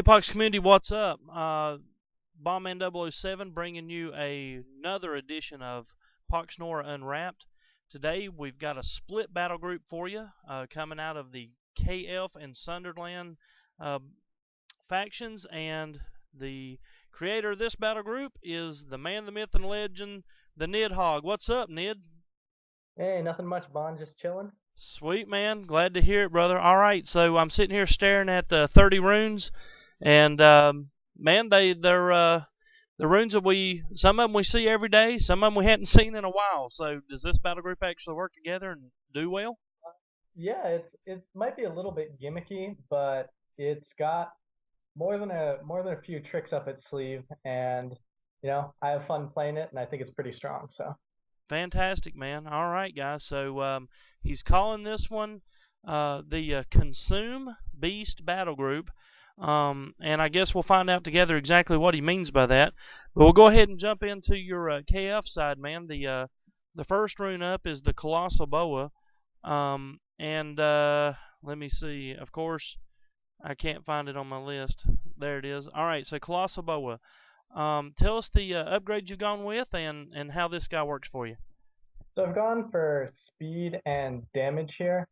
Hey, Pox community, what's up? Bombman 007 bringing you another edition of PoxNora Unwrapped. Today we've got a split battle group for you coming out of the KF and Sunderland uh, factions, and the creator of this battle group is the man, the myth, and legend, TheNidhogg. What's up, Nid? Hey, nothing much, Bond. Just chilling. Sweet, man. Glad to hear it, brother. All right, so I'm sitting here staring at 30 runes. And man, they're the runes that some of them we see every day, some of them we hadn't seen in a while. So does this battle group actually work together and do well? Yeah, it might be a little bit gimmicky, but it's got more than a few tricks up its sleeve, and I have fun playing it, and I think it's pretty strong. So Fantastic, man. All right, guys. So he's calling this one the Consume Beast Battle Group. And I guess we'll find out together exactly what he means by that. But we'll go ahead and jump into your KF side, man. The first rune up is the Colossal Boa. And let me see. Of course, I can't find it on my list. There it is. All right, so Colossal Boa. Tell us the upgrade you've gone with and how this guy works for you. so I've gone for speed and damage here.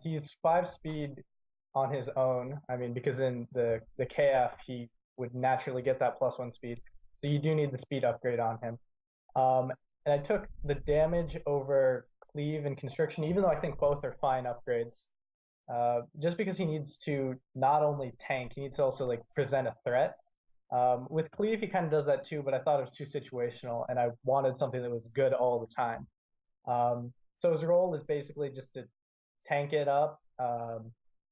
He's 5 speed on his own. I mean, because in the KF he would naturally get that +1 speed, so you do need the speed upgrade on him. And I took the damage over cleave and constriction, even though I think both are fine upgrades. Just because he needs to not only tank, he needs to also like present a threat. With cleave, he kind of does that too, but I thought it was too situational, and I wanted something that was good all the time. So his role is basically just to tank it up,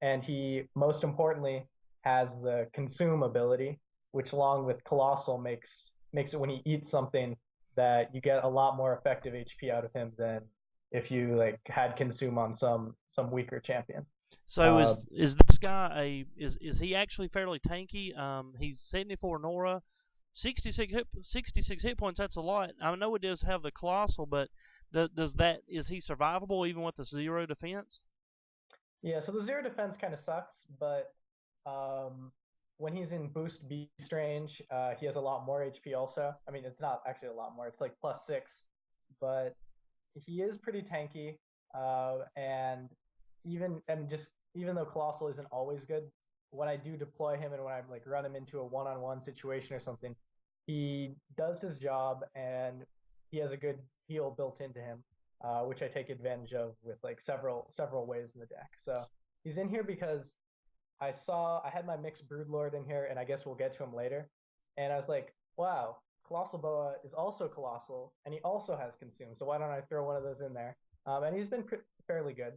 and he most importantly has the consume ability, which along with colossal makes it when he eats something that you get a lot more effective HP out of him than if you like had consume on some weaker champion. So Uh, is this guy is he actually fairly tanky? He's 74 Nora, 66 hit points. That's a lot. I know it does have the colossal, but does that is he survivable even with the 0 defense? yeah, so the zero defense kind of sucks, but um, when he's in boost beast range, he has a lot more HP also. I mean, it's not actually a lot more; it's like +6, but he is pretty tanky, and even though Colossal isn't always good, when I do deploy him and when I like run him into a one-on-one situation or something, he does his job and he has a good heal built into him, which I take advantage of with like several ways in the deck. So he's in here because I had my mixed Broodlord in here, and I guess we'll get to him later. And I was like, wow, Colossal Boa is also colossal, and he also has consume. So why don't I throw one of those in there? And he's been fairly good.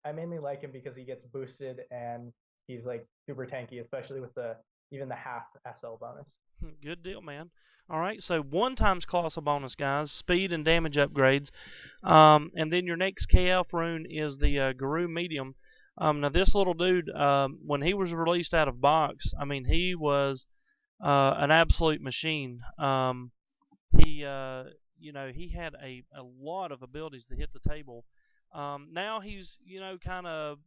I mainly like him because he gets boosted and he's like super tanky, especially with the even the half SL bonus. Good deal, man. All right, so 1 times colossal bonus, guys, speed and damage upgrades, and then your next KF rune is the Guru Medium. Now this little dude, when he was released out of box, I mean he was an absolute machine. He had a lot of abilities to hit the table. Now he's kind of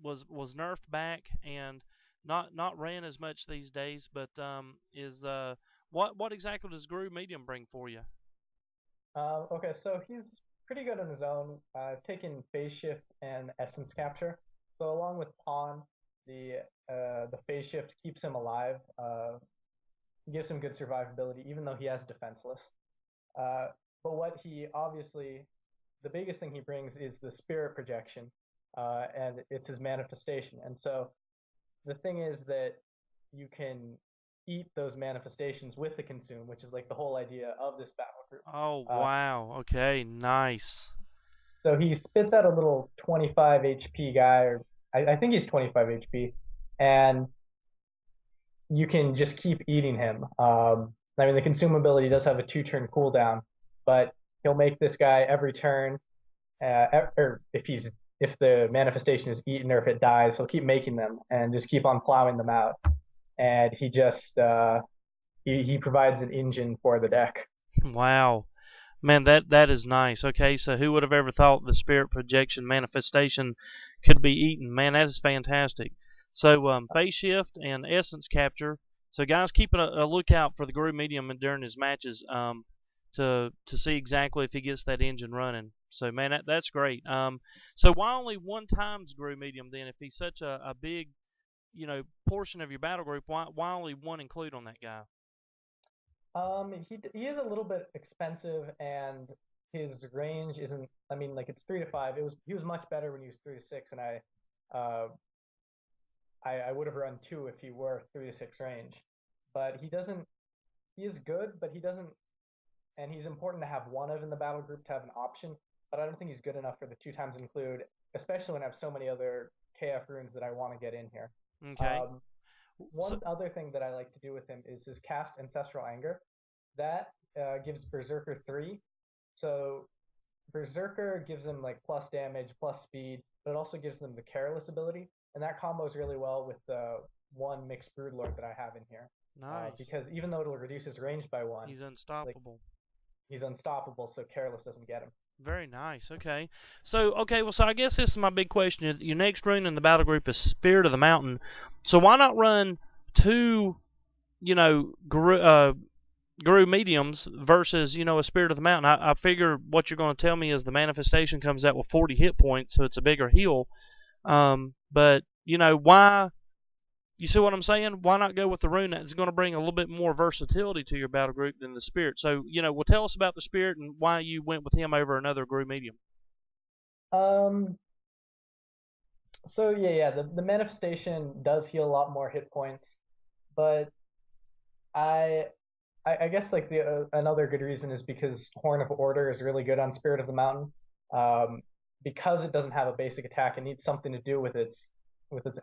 was nerfed back and not ran as much these days. But is what exactly does Guru Medium bring for you? Okay, so he's pretty good on his own. I've taken phase shift and essence capture. So along with pawn, the phase shift keeps him alive. Gives him good survivability, even though he has defenseless. Uh, but what he obviously, the biggest thing he brings is the spirit projection, and it's his manifestation. And so the thing is that you can eat those manifestations with the consume, which is like the whole idea of this battle group. Oh Uh, wow, okay, nice. so he spits out a little 25 HP guy, or I think he's 25 HP, and you can just keep eating him. I mean, the consumability does have a 2-turn cooldown, but he'll make this guy every turn, or if the manifestation is eaten or if it dies, he'll keep making them and just keep on plowing them out. And he provides an engine for the deck. Wow. Man, that is nice. Okay, so who would have ever thought the spirit projection manifestation could be eaten? Man, that is fantastic. So phase shift and essence capture. So guys, keep a lookout for the Guru medium during his matches to see exactly if he gets that engine running. So man, that's great. So why only one times Guru medium then? If he's such a big portion of your battle group, why only one include on that guy? He is a little bit expensive, and his range isn't. I mean, like it's 3 to 5. He was much better when he was 3 to 6, and uh, I would have run 2 if he were 3 to 6 range. But he doesn't. He is good, but he doesn't. And he's important to have one of in the battle group to have an option. But I don't think he's good enough for the 2 times include, especially when I have so many other KF runes that I want to get in here. Okay. One other thing that I like to do with him is his cast Ancestral Anger. That gives Berserker 3. So Berserker gives him like plus damage, plus speed, but it also gives them the Careless ability. And that combos really well with the one Mixed Broodlord that I have in here. Nice. Because even though it'll reduce his range by 1, he's unstoppable. He's unstoppable, so Careless doesn't get him. Very nice. Okay. So I guess this is my big question. Your next rune in the battle group is Spirit of the Mountain. So why not run 2, Guru mediums versus, a Spirit of the Mountain? I figure what you're going to tell me is the manifestation comes out with 40 hit points, so it's a bigger heal. But, why? You see what I'm saying? Why not go with the rune that's going to bring a little bit more versatility to your battle group than the Spirit? So, well, tell us about the Spirit and why you went with him over another Guru medium. So yeah, the manifestation does heal a lot more hit points, but I guess like another good reason is because Horn of Order is really good on Spirit of the Mountain. Because it doesn't have a basic attack, it needs something to do with its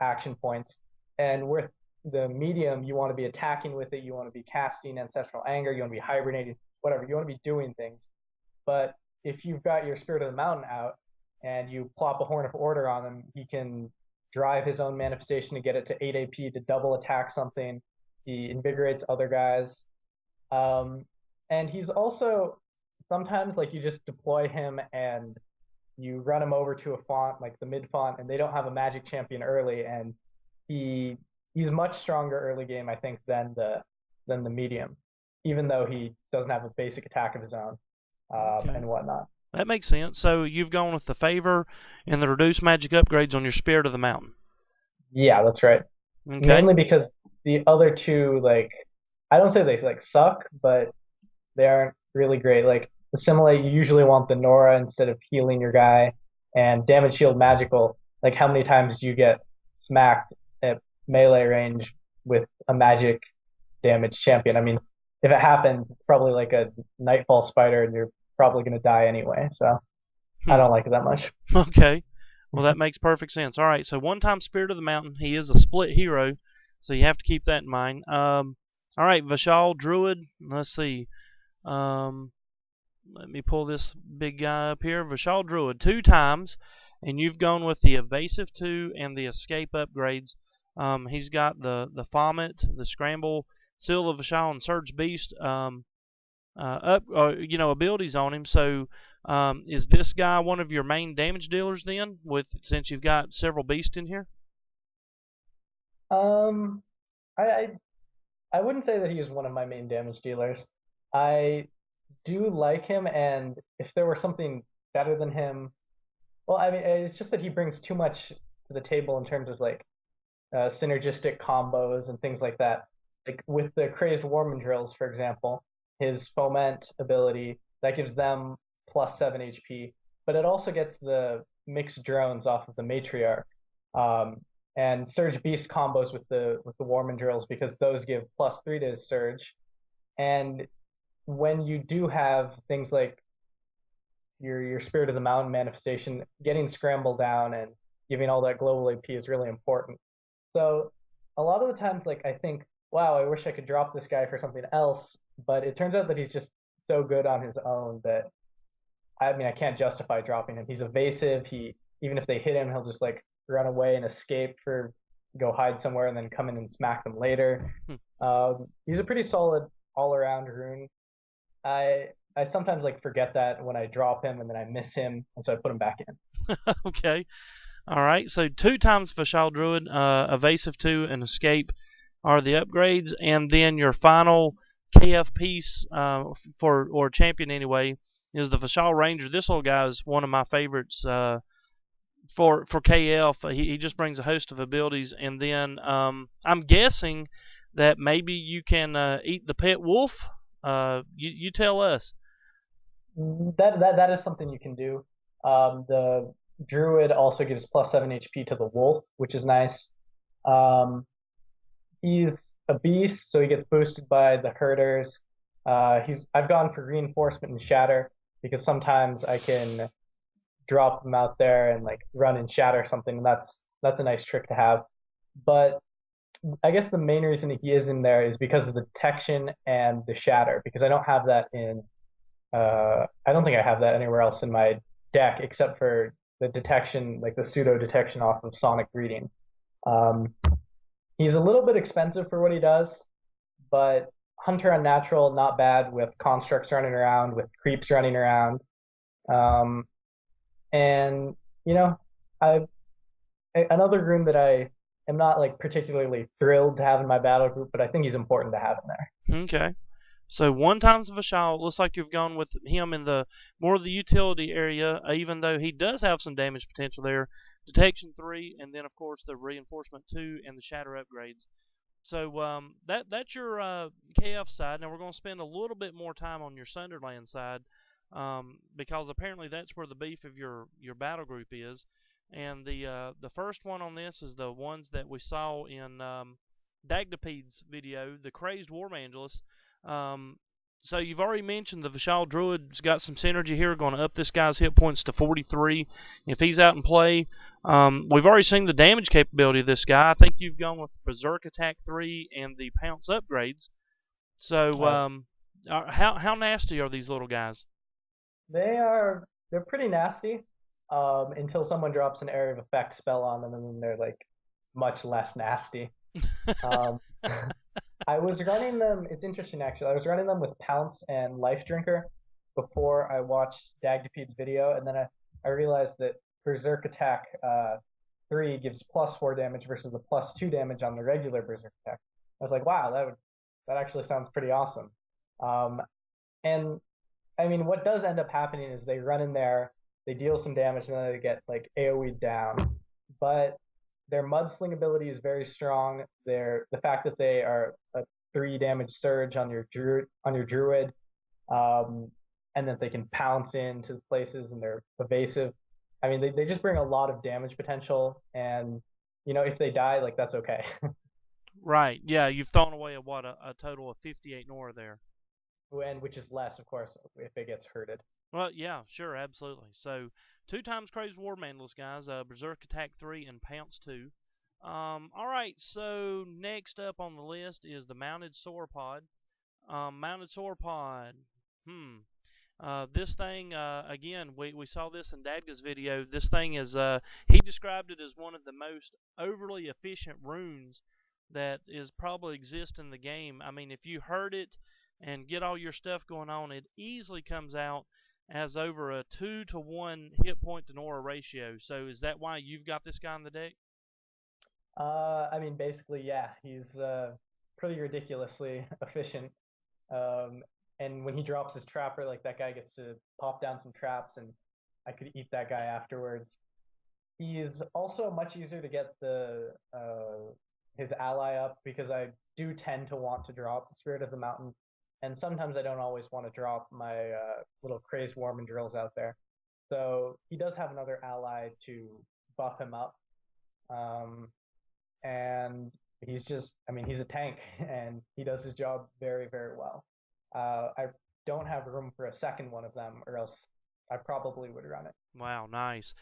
action points. And with the medium, you want to be attacking with it, you want to be casting Ancestral Anger, you want to be hibernating, whatever, you want to be doing things. But if you've got your Spirit of the Mountain out and you plop a Horn of Order on him, he can drive his own manifestation to get it to 8 AP to double attack something. He invigorates other guys. And he's also sometimes like you just deploy him and you run him over to a font like the mid font, and they don't have a magic champion early, and he's much stronger early game, I think, than the medium, even though he doesn't have a basic attack of his own and whatnot. That makes sense. So you've gone with the favor and the reduced magic upgrades on your Spirit of the Mountain. Yeah, that's right. Okay. Mainly because the other 2, like, I don't say they like suck, but they aren't really great. Like Assimilate, you usually want the Nora instead of healing your guy, and Damage Shield Magical. Like, how many times do you get smacked at melee range with a magic damage champion? I mean, if it happens, it's probably like a Nightfall Spider, and you're probably going to die anyway. So I don't like it that much. Okay. Well, that makes perfect sense. All right. So one-time Spirit of the Mountain. He is a split hero, so you have to keep that in mind. All right, Vishal Druid. Let's see. Let me pull this big guy up here. Vishal Druid 2 times, and you've gone with the Evasive 2 and the Escape upgrades. He's got the Vomit, the Scramble, Seal of Vishal, and Surge Beast abilities on him. So is this guy one of your main damage dealers then, since you've got several beasts in here? I wouldn't say that he is one of my main damage dealers. I do like him, and if there were something better than him, well, I mean, it's just that he brings too much to the table in terms of like synergistic combos and things like that. Like with the Crazed Warmandrills, for example, his Foment ability, that gives them plus 7 HP, but it also gets the mixed drones off of the Matriarch. And Surge Beast combos with the Warmandrills because those give plus 3 to his Surge. And when you do have things like your Spirit of the Mountain manifestation, getting Scramble down and giving all that global AP is really important. So a lot of the times, like, I think, wow, I wish I could drop this guy for something else, but it turns out that he's just so good on his own that, I mean, I can't justify dropping him. He's evasive. Even if they hit him, he'll just like run away and escape go hide somewhere and then come in and smack them later. He's a pretty solid all-around rune. I sometimes like forget that when I drop him and then I miss him, and so I put him back in. Okay. All right, so 2 times Vishal Druid, Evasive 2, and Escape are the upgrades, and then your final KF piece for or champion anyway is the Vishal Ranger. This little guy is one of my favorites for KF. He just brings a host of abilities, and then I'm guessing that maybe you can eat the pet wolf. You tell us. That is something you can do. The druid also gives +7 HP to the wolf, which is nice. Um, he's a beast, so he gets boosted by the herders. I've gone for reinforcement and shatter because sometimes I can drop them out there and like run and shatter something. And that's a nice trick to have. But I guess the main reason he is in there is because of the detection and the shatter, because I don't have that in I don't think I have that anywhere else in my deck except for the detection, like the pseudo detection off of Sonic Reading. Um, he's a little bit expensive for what he does, but Hunter Unnatural, not bad with constructs running around, with creeps running around. Um, and, you know, I another rune that I am not like particularly thrilled to have in my battle group, but I think he's important to have in there. Okay. So 1 times Vishal, looks like you've gone with him in the more of the utility area, even though he does have some damage potential there. Detection 3, and then of course the reinforcement 2 and the shatter upgrades. So that's your KF side. Now we're going to spend a little bit more time on your Sunderland side because apparently that's where the beef of your battle group is. And the first one on this is the ones that we saw in Dagdapede's video, the Crazed Warmangelus. Um, so you've already mentioned the Vishal Druid's got some synergy here, going to up this guy's hit points to 43 if he's out in play. We've already seen the damage capability of this guy. I think you've gone with Berserk Attack 3 and the Pounce upgrades. So how nasty are these little guys? They're pretty nasty until someone drops an area of effect spell on them, and then they're like much less nasty. Um, I was running them. It's interesting actually. I was running them with Pounce and Life Drinker before I watched Dagdapede's video, and then I realized that Berserk Attack 3 gives +4 damage versus the +2 damage on the regular Berserk Attack. I was like, wow, that actually sounds pretty awesome. Um, and I mean, what does end up happening is they run in there, they deal some damage, and then they get like AoE'd down. But their mudsling ability is very strong. The fact that they are a 3 damage surge on your druid, and that they can pounce into places and they're evasive. I mean, they just bring a lot of damage potential, and if they die, like that's okay. Right. Yeah, you've thrown away a total of 58 Nora there. And which is less, of course, if it gets hurted. Well, yeah, sure, absolutely. So 2 times Crazed Warmangelus, guys. Berserk Attack 3 and Pounce 2. All right, so next up on the list is the Mounted Sauropod. Mounted Sauropod. This thing, again, we saw this in Dadga's video. This thing is, he described it as one of the most overly efficient runes that is probably exist in the game. I mean, if you herd it and get all your stuff going on, it easily comes out as over a 2-to-1 hit point to Nora ratio. So is that why you've got this guy in the deck? I mean, basically, yeah, he's pretty ridiculously efficient. And when he drops his trapper, like that guy gets to pop down some traps, and I could eat that guy afterwards. He's also much easier to get the his ally up because I do tend to want to drop the Spirit of the Mountain, and sometimes I don't always want to drop my little Crazed Warman drills out there. So he does have another ally to buff him up. And he's I mean, he's a tank, and he does his job very, very well. I don't have room for a second one of them, or else I probably would run it. Wow, nice.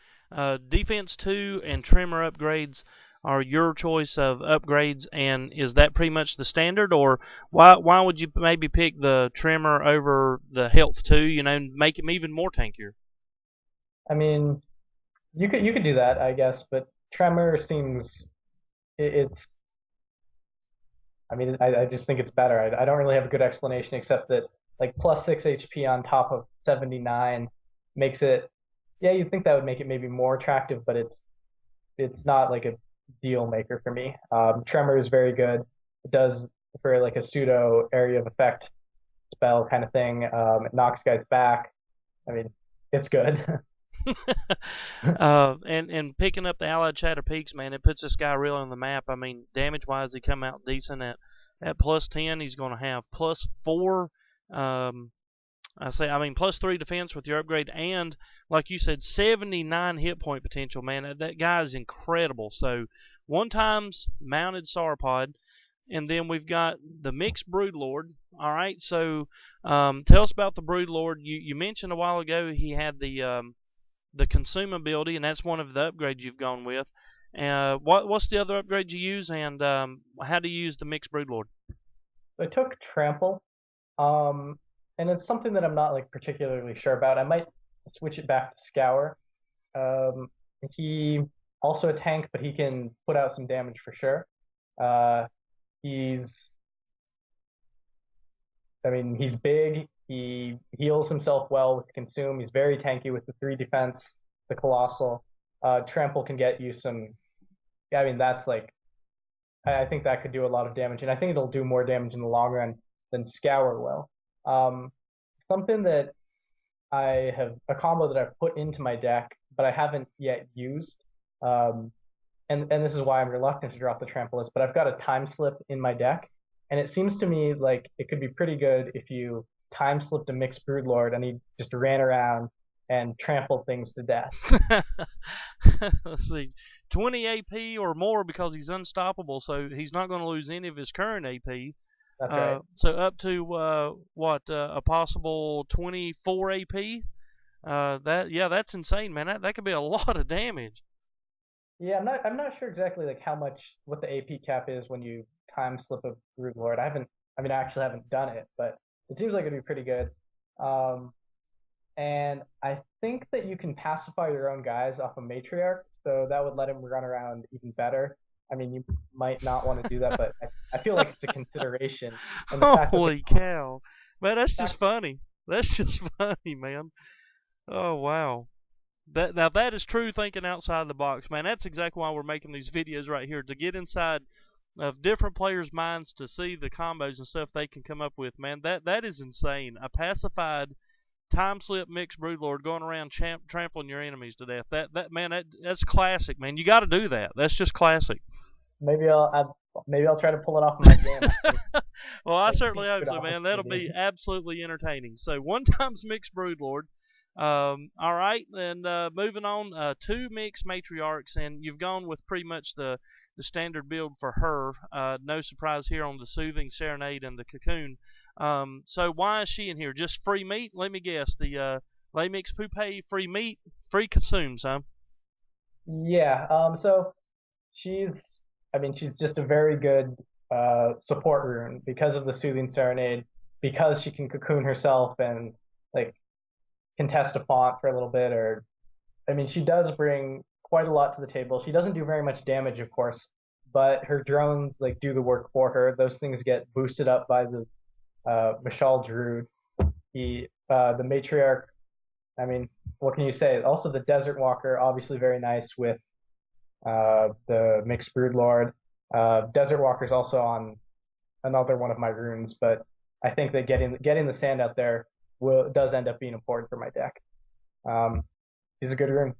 Defense 2 and Tremor upgrades are your choice of upgrades, and is that pretty much the standard, or why would you maybe pick the Tremor over the Health 2, make him even more tankier? I mean, you could do that, I guess, but Tremor seems it's I mean, I just think it's better. I don't really have a good explanation except that like +6 HP on top of 79 makes it. Yeah, you'd think that would make it maybe more attractive, but it's not like a deal maker for me. Tremor is very good. It does for like a pseudo area of effect spell kind of thing. It knocks guys back. I mean, it's good. And picking up the allied shatter peaks, man, it puts this guy real on the map. I mean, damage wise, he come out decent at +10. He's going to have +4. I mean +3 defense with your upgrade, and like you said, 79 hit point potential. Man, that guy is incredible. So 1x mounted sauropod, and then we've got the mixed broodlord. All right, so tell us about the broodlord. You mentioned a while ago he had the consume ability, and that's one of the upgrades you've gone with. What's the other upgrade you use, and how do you use the mixed broodlord? I took trample, um, and it's something that I'm not like particularly sure about. I might switch it back to scour. Um, he also a tank, but he can put out some damage for sure. Uh, he's, I mean, he's big. He heals himself well with consume. He's very tanky with the 3 defense, the colossal. Trample can get you some. I mean, that's like I think that could do a lot of damage, and I think it'll do more damage in the long run than Scour will. Um, Something that I have a combo that I've put into my deck, but I haven't yet used, um, and this is why I'm reluctant to drop the trample list. But I've got a time slip in my deck, and it seems to me like it could be pretty good if you time slipped a mixed broodlord and he just ran around and trampled things to death. Let's see, 20 AP or more because he's unstoppable, so he's not going to lose any of his current AP. That's right. So up to a possible 24 AP. That's insane, man. That could be a lot of damage. Yeah, I'm not sure exactly like what the AP cap is when you time slip a broodlord. I actually haven't done it, but it seems like it'd be pretty good. Um, and I think that you can pacify your own guys off a matriarch, so that would let him run around even better. I mean, you might not want to do that, but I feel like it's a consideration. And the fact that Holy cow, man, that's just fact, funny. That's just funny, man. Oh wow. That is true thinking outside the box, man. That's exactly why we're making these videos right here, to get inside of different players' minds, to see the combos and stuff they can come up with, man. That is insane. A pacified time slip mixed broodlord going around trampling your enemies to death. That's classic, man. You got to do that. That's just classic. maybe I'll try to pull it off in my game. Well, I Like certainly see hope good so, man. That'll opportunity. be absolutely entertaining. So 1x mixed broodlord. All right, and moving on, 2 mixed matriarchs, and you've gone with pretty much the standard build for her. No surprise here on the soothing serenade and the cocoon. So why is she in here? Just free meat? Let me guess. The lay mix poupe, free meat, free consumes, huh? Yeah. So she's just a very good support rune because of the soothing serenade, because she can cocoon herself and like contest a font for a little bit, or I mean, she does bring quite a lot to the table. She doesn't do very much damage, of course, but her drones like do the work for her. Those things get boosted up by the Mashal Druid. The matriarch. I mean, what can you say? Also, the Desert Walker, obviously very nice with the mixed broodlord. Desert Walker's also on another one of my runes, but I think that getting the sand out there does end up being important for my deck. Um, he's a good rune.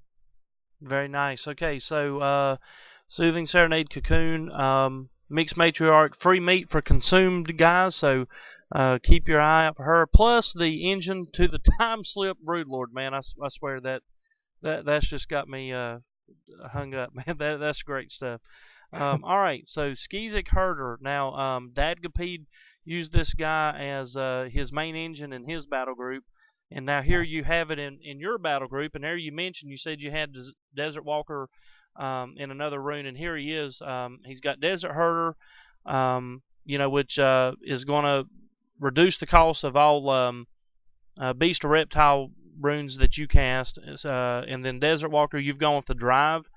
Very nice. Okay, so soothing serenade, cocoon, mixed matriarch, free meat for consumed guys. So keep your eye out for her. Plus the engine to the time slip broodlord, man. I swear that's just got me hung up, man. That's great stuff. All right, so Skeezic Herder. Now, Dadgapede used this guy as his main engine in his battle group, and now here you have it in your battle group. And there you mentioned, you said you had Desert Walker in another rune, and here he is. He's got Desert Herder, which is going to reduce the cost of all beast or reptile runes that you cast. And then Desert Walker, you've gone with the drive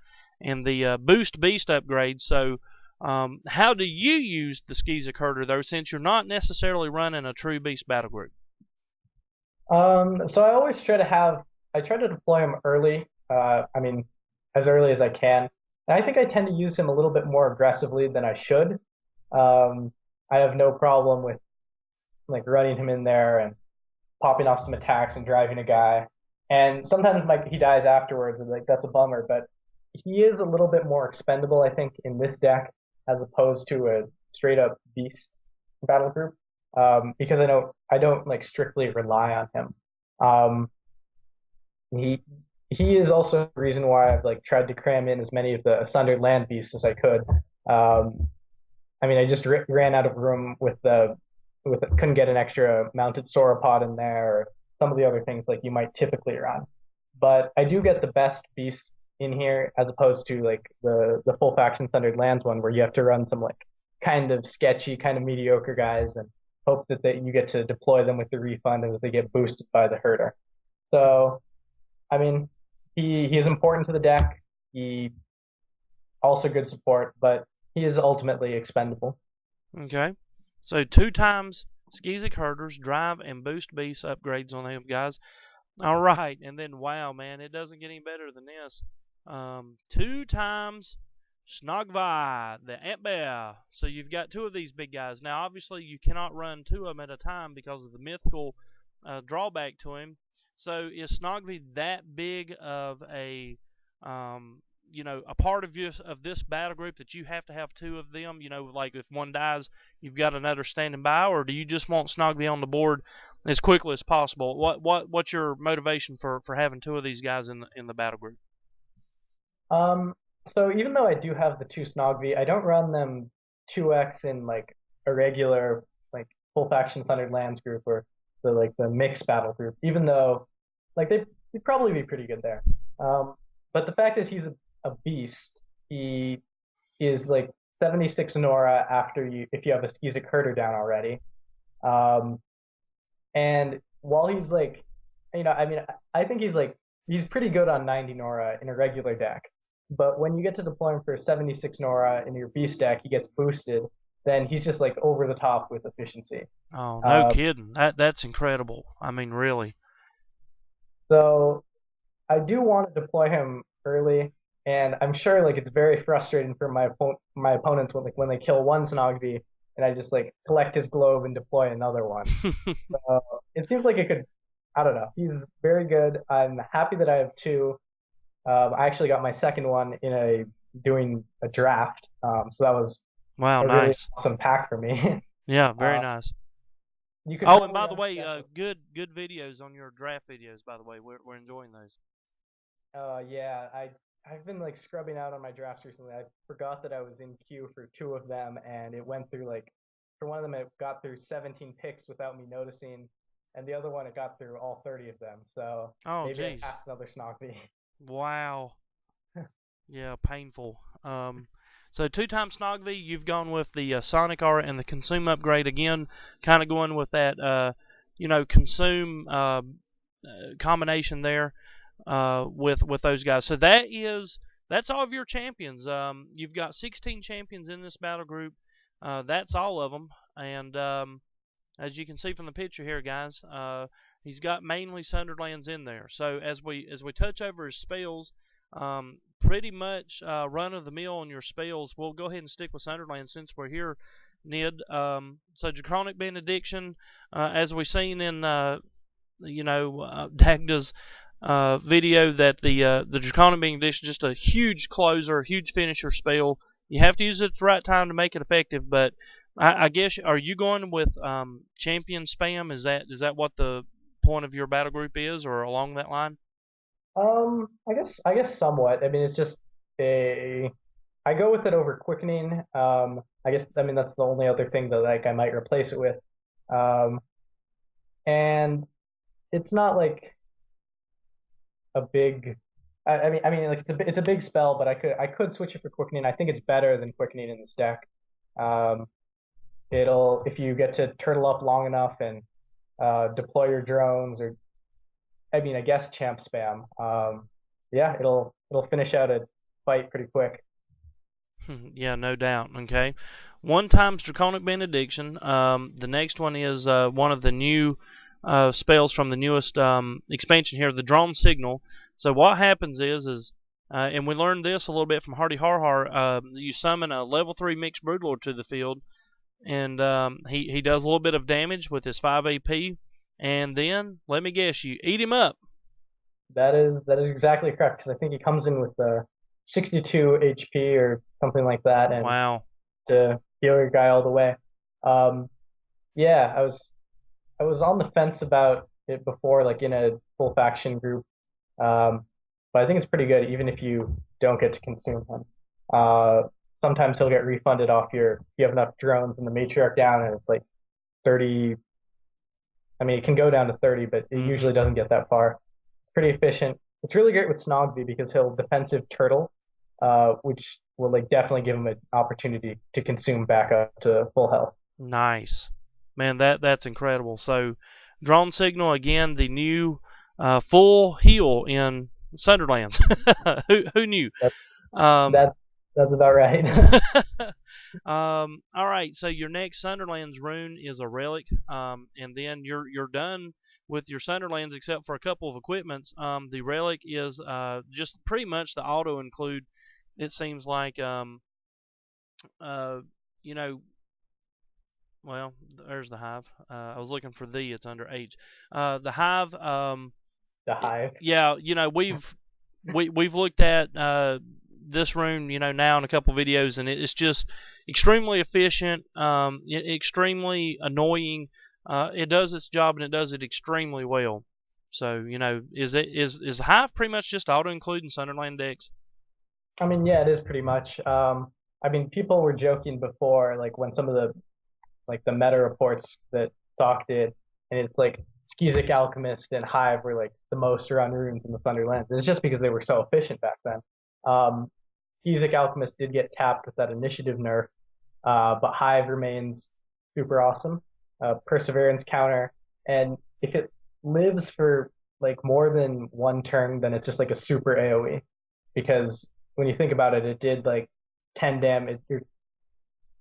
and the boost beast upgrade. So how do you use the Skeezic Herder, though, since you're not necessarily running a true beast battle group? So I try to deploy him early. I mean, as early as I can. And I think I tend to use him a little bit more aggressively than I should. Um, I have no problem with like running him in there and popping off some attacks and driving a guy. And sometimes he dies afterwards, and like that's a bummer. But he is a little bit more expendable, I think, in this deck as opposed to a straight up beast battle group. Because I don't like strictly rely on him. Um, he he is also the reason why I've like tried to cram in as many of the Sunderland beasts as I could. Um, I mean, I just ran out of room couldn't get an extra mounted sauropod in there or some of the other things like you might typically run. But I do get the best beasts in here as opposed to like the full faction Sundered Lands one where you have to run some like kind of sketchy, kind of mediocre guys and hope that you get to deploy them with the refund and that they get boosted by the herder. So I mean, he is important to the deck. He also good support, but he is ultimately expendable. Okay. So 2 times Skeezic Herders, drive and boost beast upgrades on them guys. All right, and then wow, man, it doesn't get any better than this. 2 times Snogvi, the Ant Bear. So you've got 2 of these big guys. Now, obviously, you cannot run 2 of them at a time because of the mythical drawback to him. So is Snogvi that big of a a part of this battle group that you have to have 2 of them? Like if one dies, you've got another standing by, or do you just want Snogvi on the board as quickly as possible? What's your motivation for having 2 of these guys in the battle group? Um, so even though I do have the 2 Snogvi, I don't run them 2x in like a regular like full faction Sundered Lands group or the mixed battle group, even though like they'd probably be pretty good there. But the fact is he's a beast. He is like 76 Nora after if you have a Skeezic Herder down already. Um, and while he's like, I mean, I think he's pretty good on 90 Nora in a regular deck. But when you get to deploy him for 76 Nora in your beast deck, he gets boosted. Then he's just like over the top with efficiency. Oh, no Um, kidding. That's incredible. I mean, really. so I do want to deploy him early, and I'm sure like it's very frustrating for my opponents when they kill one Snogby and I just like collect his globe and deploy another one. So it seems like it could. I don't know. He's very good. I'm happy that I have 2. I actually got my second one doing a draft, so that was Wow, a really nice. awesome pack for me. Yeah, very uh, nice. you could Oh, and probably by the way, understand. good videos on your draft videos. By the way, we're enjoying those. Yeah, I've been like scrubbing out on my drafts recently. I forgot that I was in queue for 2 of them, and it went through like for one of them it got through 17 picks without me noticing, and the other one it got through all 30 of them. So Oh, maybe I geez. passed another Snockby. Wow. Yeah, painful. So 2 times Snogby, you've gone with the Sonic Aura and the Consume upgrade again, kind of going with that, Consume combination there with those guys. So that's all of your champions. You've got 16 champions in this battle group. That's all of them, and as you can see from the picture here, guys, he's got mainly Sunderlands in there. So as we touch over his spells, pretty much run of the mill on your spells. We'll go ahead and stick with Sunderland since we're here, Nid. So Draconic Benediction, as we've seen in Dagda's video, that the Draconic Benediction is just a huge closer, huge finisher spell. You have to use it at the right time to make it effective, but I guess, are you going with champion spam? Is that what the point of your battle group is, or along that line? I guess somewhat. I mean, it's just a I go with it over quickening. I mean that's the only other thing that like I might replace it with. Um, and it's not like a big. I mean, like it's a big spell, but I could switch it for quickening. I think it's better than quickening in this deck. Um, it'll if you get to turtle up long enough and deploy your drones or I guess champ spam. Yeah, it'll finish out a fight pretty quick. Yeah, no doubt. Okay, 1 times Draconic Benediction. The next one is one of the new spells from the newest expansion here, the Drawn Signal. So what happens is And we learned this a little bit from Hardy Harhar. You summon a level 3 mixed Broodlord to the field, and he does a little bit of damage with his 5 AP, and then, let me guess, you eat him up. That is exactly correct, because I think he comes in with 62 HP or something like that, and Wow. to heal your guy all the way. Yeah, I was on the fence about it before, like in a full faction group. But I think it's pretty good, even if you don't get to consume him. Sometimes he'll get refunded off if you have enough drones and the matriarch down, and it's like 30. I mean, it can go down to 30, but it usually doesn't get that far. Pretty efficient. It's really great with Snogby because he'll defensive turtle, which will like definitely give him an opportunity to consume back up to full health. Nice. Man, that's incredible. So, Drone Signal, again, the new full heal in Sunderlands. Who knew? That's about right. All right, so your next Sunderland's rune is a relic, and then you're done with your Sunderlands except for a couple of equipments. The relic is just pretty much the auto include. It seems like you know. Well, there's the hive. I was looking for it's under H. The hive. The hive. Yeah, we've looked at this rune, now in a couple videos, and it's just extremely efficient, extremely annoying. It does its job, and it does it extremely well. So, is hive pretty much just auto include in Sunderland decks? I mean, yeah, it is pretty much. I mean, people were joking before, like when some of the meta reports that Talk did, and it's like Skizik Alchemist and Hive were like the most run runes in the Sunderland. It's just because they were so efficient back then. Skizik Alchemist did get capped with that initiative nerf, but Hive remains super awesome. Perseverance counter, and if it lives for like more than one turn, then it's just like a super AoE. Because when you think about it, it did like 10 damage.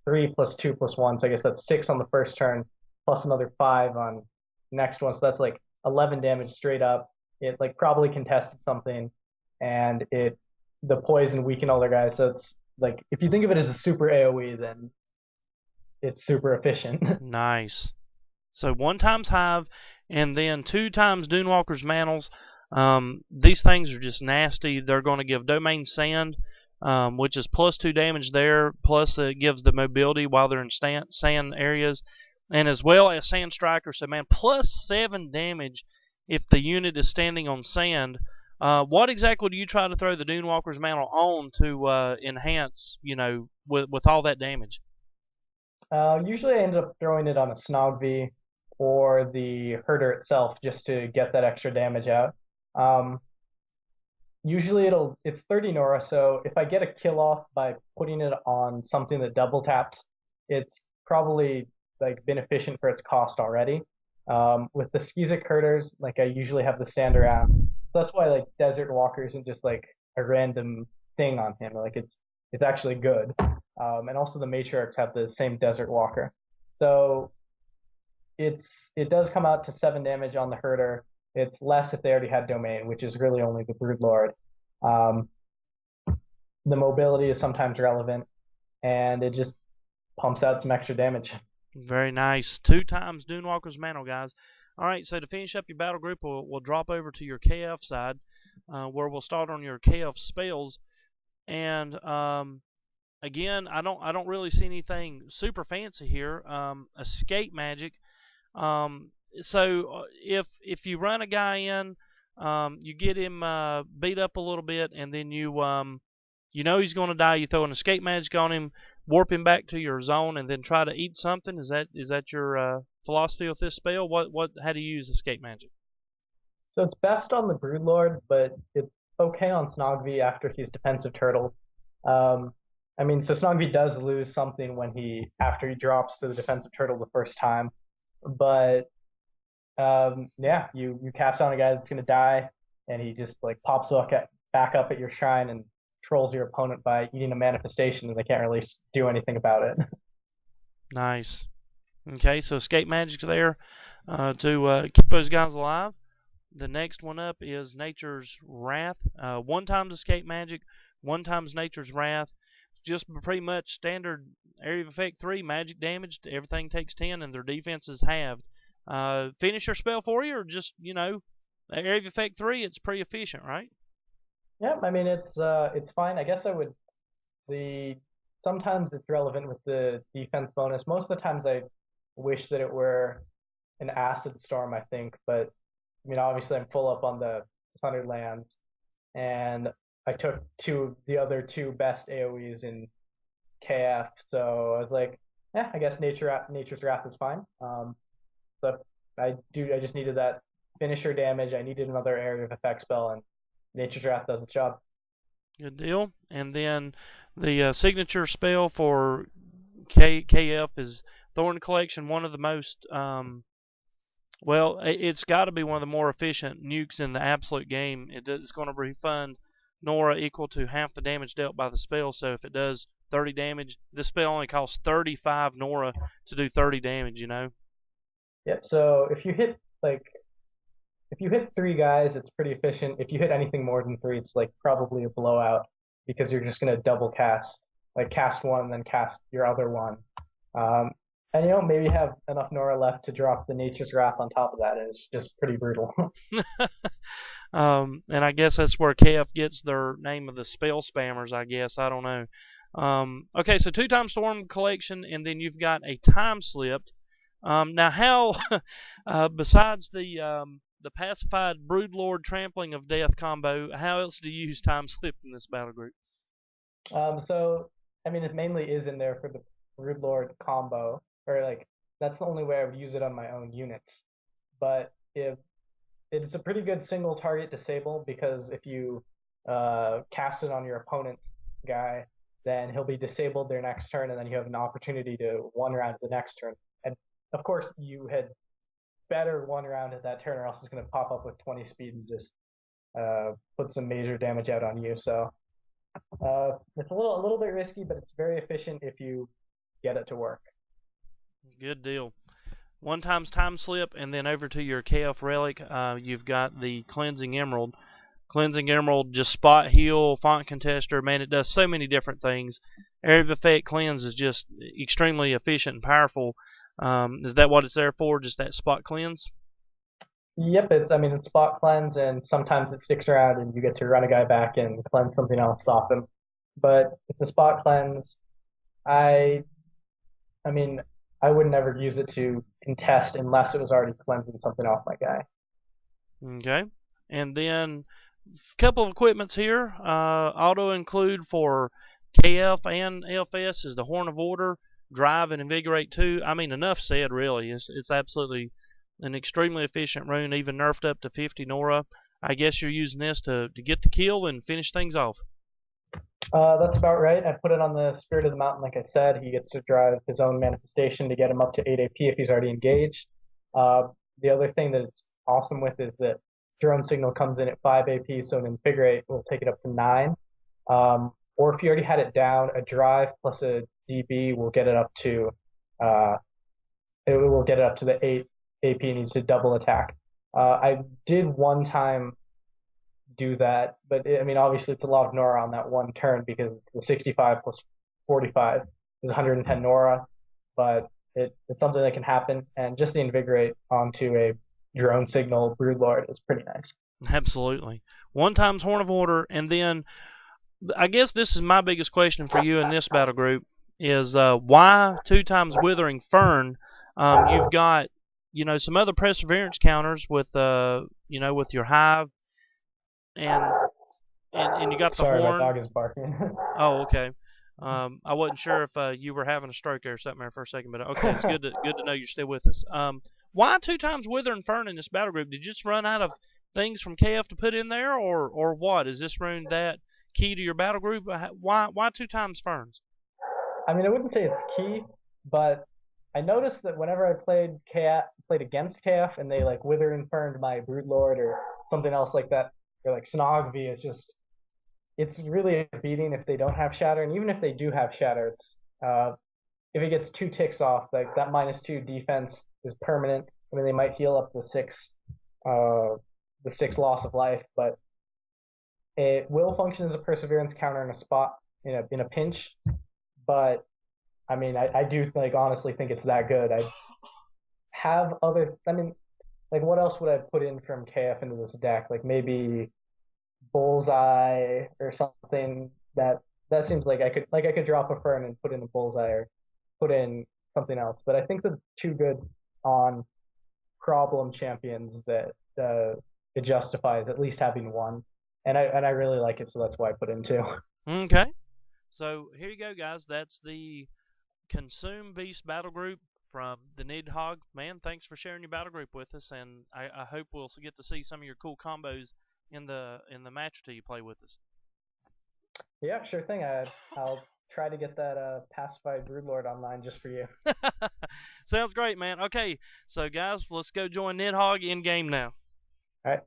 3 plus 2 plus 1, so I guess that's 6 on the first turn, plus another 5 on the next one. So that's like 11 damage straight up. It like probably contested something, and the poison weakened all their guys. So it's like if you think of it as a super AoE, then it's super efficient. Nice. So 1 times Hive, and then 2 times Dunewalker's Mantles. These things are just nasty. They're going to give Domain Sand, which is plus 2 damage there, plus it gives the mobility while they're in sand areas, and as well as Sand Striker. So, man, plus 7 damage if the unit is standing on sand. What exactly do you try to throw the Dunewalker's Mantle on to enhance, with all that damage? Usually I end up throwing it on a Snogby or the Herder itself just to get that extra damage out. Usually it's 30 Nora, so if I get a kill off by putting it on something that double taps, it's probably like been efficient for its cost already. With the Skizik Herders, like I usually have the sand around. So that's why like Desert Walker isn't just like a random thing on him. Like it's actually good. And also the Matriarchs have the same Desert Walker. So it does come out to 7 damage on the Herder. It's less if they already had Domain, which is really only the Broodlord. The mobility is sometimes relevant, and it just pumps out some extra damage. Very nice. 2 times Dunewalker's Mantle, guys. All right, so to finish up your battle group, we'll drop over to your KF side, where we'll start on your KF spells. And again, I don't really see anything super fancy here. Escape magic. So if you run a guy in, you get him beat up a little bit, and then you know he's going to die. You throw an escape magic on him, warp him back to your zone, and then try to eat something. Is that your philosophy with this spell? How do you use escape magic? So it's best on the Broodlord, but it's okay on Snogby after he's defensive turtle. I mean, so Snogby does lose something after he drops to the defensive turtle the first time, but yeah, you cast on a guy that's gonna die, and he just like pops back up at your shrine and trolls your opponent by eating a manifestation, and they can't really do anything about it. Nice. Okay, so escape magic's there to keep those guys alive. The next one up is Nature's Wrath. 1 times escape magic, 1 times Nature's Wrath. Just pretty much standard area of effect 3 magic damage. Everything takes 10, and their defense is halved. Finish your spell for you, or just area of effect 3. It's pretty efficient, right? Yeah, I mean it's fine. I guess I would the sometimes it's relevant with the defense bonus. Most of the times I wish that it were an acid storm, I think, but I mean obviously I'm full up on the Sunderlands, and I took the other two best AoEs in KF, so I was like, yeah, I guess Nature's Wrath is fine. But I just needed that finisher damage. I needed another area of effect spell, and Nature's Wrath does its job. Good deal. And then the signature spell for KF is Thorn Collection. One of the most well, it's got to be one of the more efficient nukes in the absolute game. It's going to refund Nora equal to half the damage dealt by the spell. So if it does 30 damage, this spell only costs 35 Nora to do 30 damage. Yep. So if you hit three guys, it's pretty efficient. If you hit anything more than three, it's like probably a blowout because you're just gonna double cast, like cast one and then cast your other one. And maybe have enough Nora left to drop the Nature's Wrath on top of that, and it's just pretty brutal. And I guess that's where KF gets their name of the spell spammers, I guess. I don't know. Okay, so 2 times Storm Collection, and then you've got a Time Slipped. Now, how, besides the pacified Broodlord Trampling of Death combo, how else do you use Time Slipped in this battle group? So I mean, it mainly is in there for the Broodlord combo, or like that's the only way I would use it on my own units. But if it's a pretty good single target disable, because if you cast it on your opponent's guy, then he'll be disabled their next turn, and then you have an opportunity to one round the next turn. And of course, you had better one round at that turn, or else it's going to pop up with 20 speed and just put some major damage out on you. So it's a little bit risky, but it's very efficient if you get it to work. Good deal. 1 times Time Slip, and then over to your KF Relic, you've got the Cleansing Emerald. Cleansing Emerald, just spot heal, font contester. Man, it does so many different things. Area of Effect Cleanse is just extremely efficient and powerful. Is that what it's there for? Just that spot cleanse? Yep, it's spot cleanse, and sometimes it sticks around, and you get to run a guy back and cleanse something else off him. But it's a spot cleanse. I I mean, I would never use it to contest unless it was already cleansing something off my guy. Okay. And then a couple of equipments here. Auto include for KF and LFS is the Horn of Order, Drive, and Invigorate 2. I mean, enough said, really. It's absolutely an extremely efficient rune, even nerfed up to 50 Nora. I guess you're using this to get the kill and finish things off. That's about right. I put it on the Spirit of the Mountain, like I said. He gets to drive his own manifestation to get him up to 8 AP if he's already engaged. The other thing that it's awesome with is that Drone Signal comes in at 5 AP, so an Invigorate will take it up to 9. Or if you already had it down, a drive plus a DB will get it up to the 8 AP and needs to double attack. I did one time do that, but obviously it's a lot of Nora on that one turn because it's the 65 plus 45 is 110 Nora, but it's something that can happen, and just the Invigorate onto a Drone Signal Broodlord is pretty nice. Absolutely. 1 times Horn of Order, and then I guess this is my biggest question for you in this battle group is why 2 times Withering Fern? You've got some other perseverance counters with with your hive, and you got the Sorry, horn. my dog is barking. Oh, okay. I wasn't sure if you were having a stroke there or something there for a second, but okay, it's good to know you're still with us. Why 2 times Withering Fern in this battle group? Did you just run out of things from KF to put in there, or what? Is this rune that key to your battle group? Why 2 times Ferns? I wouldn't say it's key, but I noticed that whenever I played against KF and they like Wither and Ferned my Broodlord or something else like that, or like Snogv, it's really a beating if they don't have Shatter, and even if they do have Shatter, it's if it gets 2 ticks off, like that -2 defense is permanent. They might heal up to 6 the 6 loss of life, but it will function as a perseverance counter in a spot in a pinch. But I mean, I do like honestly think it's that good. I have other. I mean, like what else would I put in from KF into this deck? Like maybe bullseye or something that seems like I could drop a fern and put in a bullseye or put in something else. But I think the two good on problem champions that it justifies at least having one. And I really like it, so that's why I put in two. Okay. So here you go, guys. That's the Consume Beast battle group from TheNidhogg. Man, thanks for sharing your battle group with us, and I hope we'll get to see some of your cool combos in the match till you play with us. Yeah, sure thing. I'll try to get that pacified broodlord online just for you. Sounds great, man. Okay, so guys, let's go join Nidhogg in game now. All right.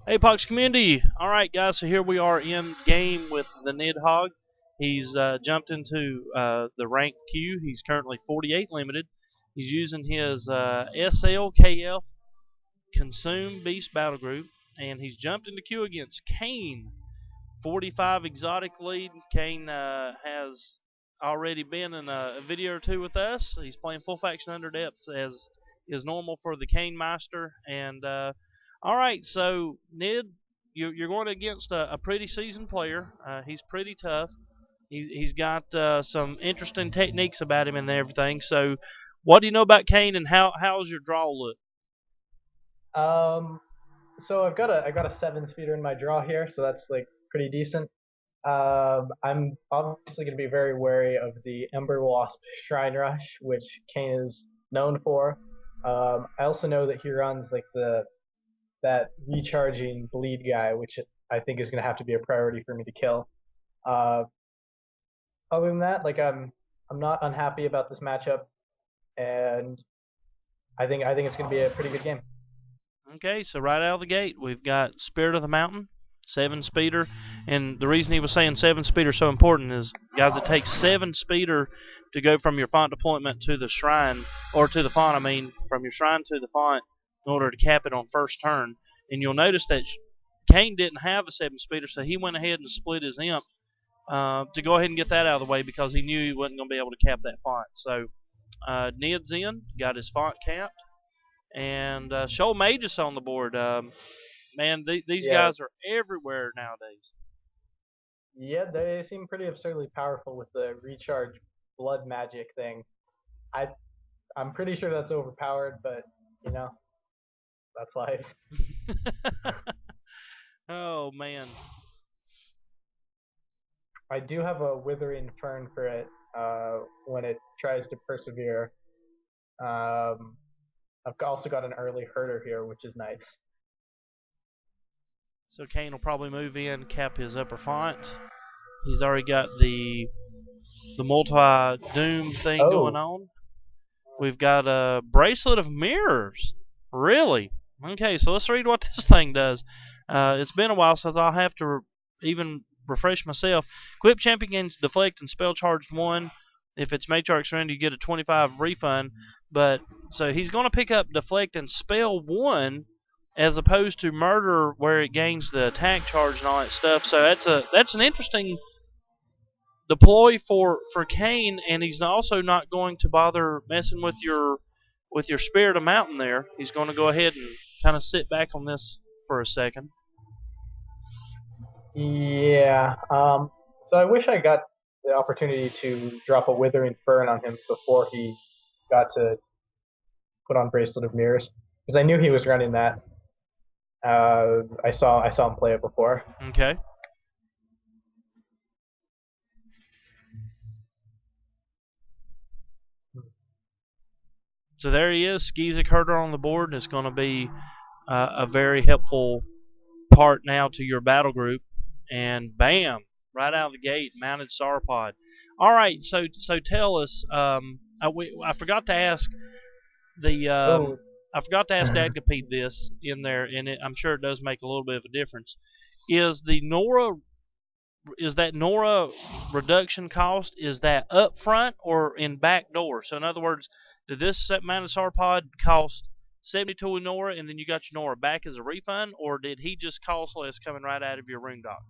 Hey, Pox community. All right, guys, so here we are in game with TheNidhogg. He's jumped into the rank queue. He's currently 48 limited. He's using his SLKF Consume Beast battle group, and he's jumped into queue against Kane, 45 exotic lead. Kane has already been in a video or two with us. He's playing full faction under depths as is normal for the Kane Master. And all right, so Nid, you're going against a pretty seasoned player. He's pretty tough. He's got some interesting techniques about him and everything. So, what do you know about Kane, and how's your draw look? So I got a 7-speeder in my draw here, so that's like pretty decent. I'm obviously going to be very wary of the Ember Wasp Shrine Rush, which Kane is known for. I also know that he runs like that recharging bleed guy, which I think is going to have to be a priority for me to kill. Uh, Other than that, like I'm not unhappy about this matchup, and I think it's going to be a pretty good game. Okay, so right out of the gate, we've got Spirit of the Mountain, 7-speeder. And the reason he was saying 7-speeder so important is, guys, it takes 7-speeder to go from your font deployment to the shrine, or to the font, I mean, from your shrine to the font in order to cap it on first turn. And you'll notice that Kane didn't have a 7-speeder, so he went ahead and split his imp to go ahead and get that out of the way because he knew he wasn't going to be able to cap that font. So Ned's in, got his font capped. And Shoal Magus on the board. Man, these guys are everywhere nowadays. Yeah, they seem pretty absurdly powerful with the recharge blood magic thing. I I'm pretty sure that's overpowered, but you know, that's life. Oh man. I do have a withering fern for it when it tries to persevere. I've also got an early herder here, which is nice. So Kane will probably move in, cap his upper font. He's already got the multi-doom thing going on. We've got a bracelet of mirrors. Really? Okay, so let's read what this thing does. It's been a while since I'll have to even refresh myself. Equip champion gains deflect and spell charged 1. If it's matriarch surrender, you get a 25 refund. But so he's going to pick up deflect and spell 1 as opposed to murder where it gains the attack charge and all that stuff. So that's an interesting deploy for Kane, and he's also not going to bother messing with your Spirit of Mountain there. He's going to go ahead and kind of sit back on this for a second. Yeah. So I wish I got the opportunity to drop a Withering Fern on him before he got to put on Bracelet of Mirrors, because I knew he was running that. I saw him play it before. Okay. So there he is, Skeezic Herder on the board. It's going to be a very helpful part now to your battle group. And bam, right out of the gate, mounted sauropod. All right, so tell us. I forgot to ask the. I forgot to ask Dagapede this in there, and I'm sure it does make a little bit of a difference. Is the Nora Nora reduction cost, is that up front or in back door? So in other words, did this mounted sauropod cost 72 Nora and then you got your Nora back as a refund, or did he just cost less coming right out of your rune dock?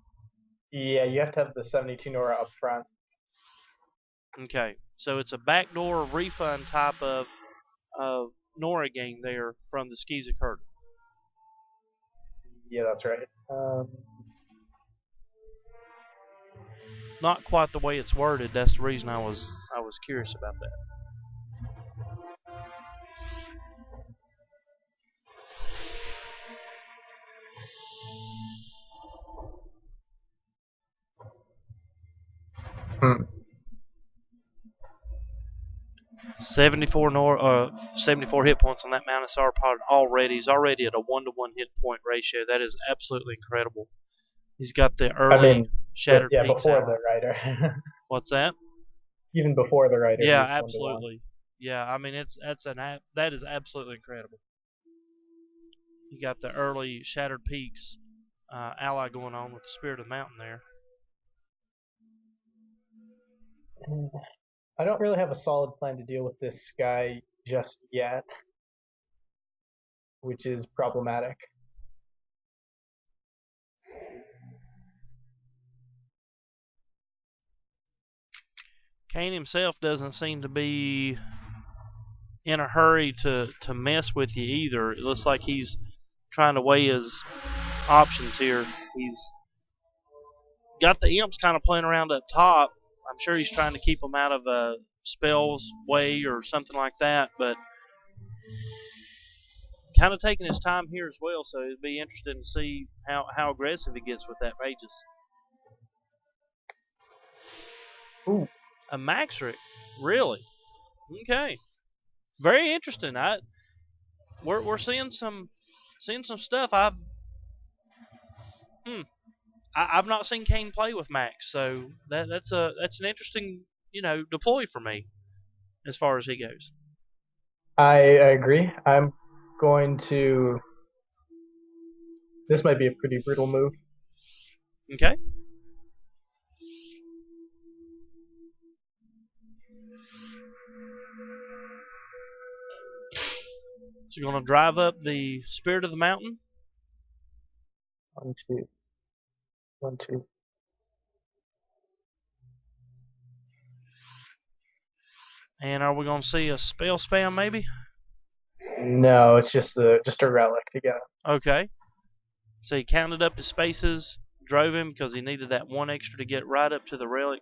Yeah, you have to have the 72 Nora up front. Okay, so it's a backdoor refund type of Nora gain there from the Skiza Curtain. Yeah, that's right. Not quite the way it's worded. That's the reason I was curious about that. Hmm. 74 hit points on that mounted sauropod already. He's already at a 1-to-1 hit point ratio. That is absolutely incredible. He's got the early Shattered Peaks before ally. the rider. What's that? Even before the rider. Yeah, absolutely. Yeah, I mean that is absolutely incredible. You got the early Shattered Peaks ally going on with the Spirit of the Mountain there. I don't really have a solid plan to deal with this guy just yet, which is problematic. Kane himself doesn't seem to be in a hurry to mess with you either. It looks like he's trying to weigh his options here. He's got the imps kind of playing around up top. I'm sure he's trying to keep them out of spells way or something like that, but kind of taking his time here as well, so it'd be interesting to see how aggressive he gets with that Magus. Ooh. A Maxric, really? Okay, very interesting. We're seeing some stuff. I've not seen Kane play with Max, so that's an interesting deploy for me as far as he goes. I agree. I'm going to. This might be a pretty brutal move. Okay. So you're going to drive up the Spirit of the Mountain? 1, 2. 1, 2. And are we going to see a spell spam maybe? No, it's just a relic to get him. Okay. So he counted up the spaces, drove him because he needed that one extra to get right up to the relic.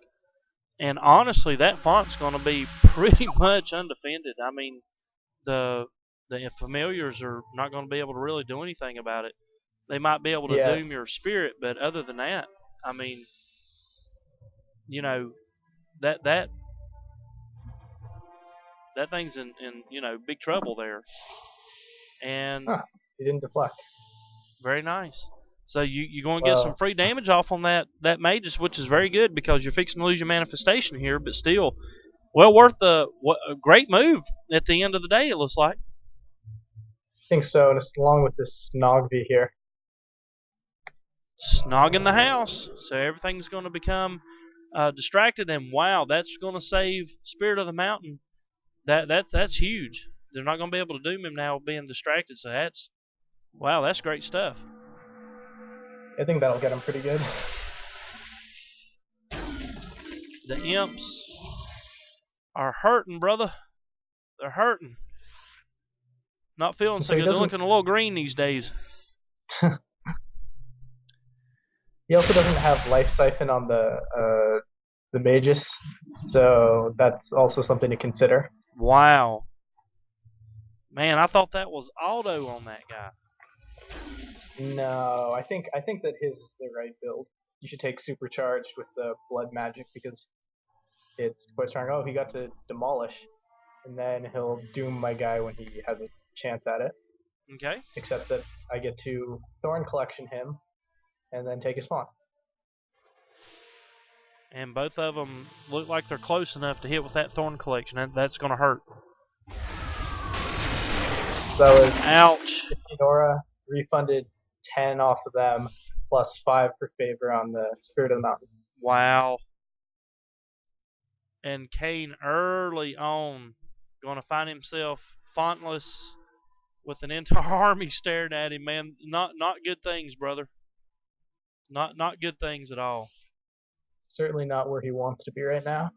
And honestly, that font's going to be pretty much undefended. I mean, the familiars are not going to be able to really do anything about it. They might be able to doom your spirit, but other than that, I mean, that thing's in big trouble there. And he didn't deflect. Very nice. So you're going to get some free damage off on that Magus, which is very good because you're fixing to lose your manifestation here, but still, well worth a great move at the end of the day, it looks like. I think so, and it's along with this Snogby here. Snog in the house. So everything's going to become distracted, and wow, that's going to save Spirit of the Mountain. That's huge. They're not going to be able to doom him now being distracted, so that's great stuff. I think that'll get him pretty good. The imps are hurting, brother. They're hurting. Not feeling so good. They're looking a little green these days. He also doesn't have Life Siphon on the Magus, so that's also something to consider. Wow. Man, I thought that was auto on that guy. No, I think that his is the right build. You should take Supercharged with the Blood Magic because it's quite strong. Oh, he got to Demolish, and then he'll doom my guy when he has a chance at it. Okay. Except that I get to Thorn Collection him, and then take his spawn. And both of them look like they're close enough to hit with that Thorn Collection. That's going to hurt. So it's ouch. Nora refunded 10 off of them, plus 5 for favor on the Spirit of the Mountain. Wow. And Kane early on going to find himself fontless with an entire army staring at him, man. Not good things, brother. Not good things at all. Certainly not where he wants to be right now.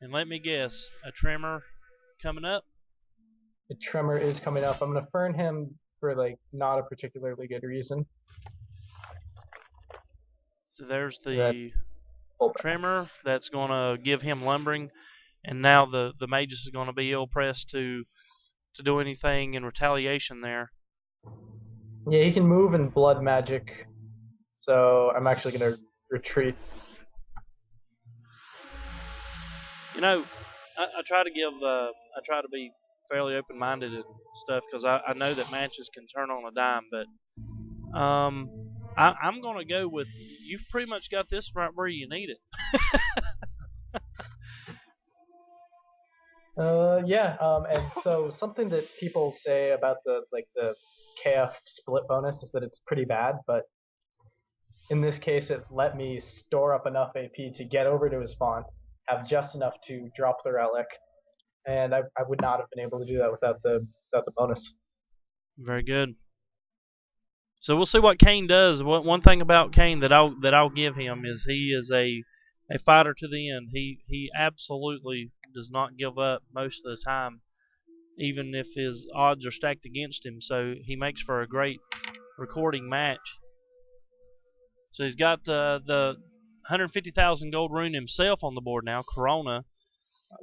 And let me guess, a tremor coming up. The tremor is coming up. I'm gonna fern him for like not a particularly good reason. So there's That the tremor that's going to give him lumbering, and now the magus is going to be ill pressed to do anything in retaliation there. Yeah, he can move in blood magic, so I'm actually gonna retreat. You know, I try to give I try to be fairly open minded and stuff because I know that matches can turn on a dime, but I'm going to go with you've pretty much got this right where you need it. Yeah. And so something that people say about the KF split bonus is that it's pretty bad, but in this case, it let me store up enough AP to get over to his font, have just enough to drop the relic, and I would not have been able to do that without the bonus. Very good. So we'll see what Kane does. One thing about Kane that I'll give him is he is a fighter to the end. He absolutely does not give up most of the time, even if his odds are stacked against him. So he makes for a great recording match. So he's got the 150,000 gold rune himself on the board now. Corona,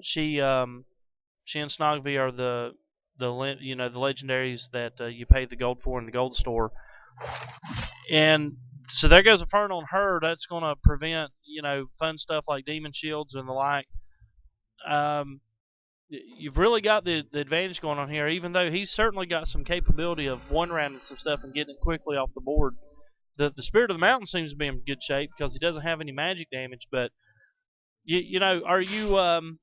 she and Snogby are the legendaries that you pay the gold for in the gold store, and so there goes a fern on her. That's going to prevent fun stuff like demon shields and the like. You've really got the advantage going on here, even though he's certainly got some capability of one-rounding some stuff and getting it quickly off the board. The Spirit of the Mountain seems to be in good shape because he doesn't have any magic damage. But are you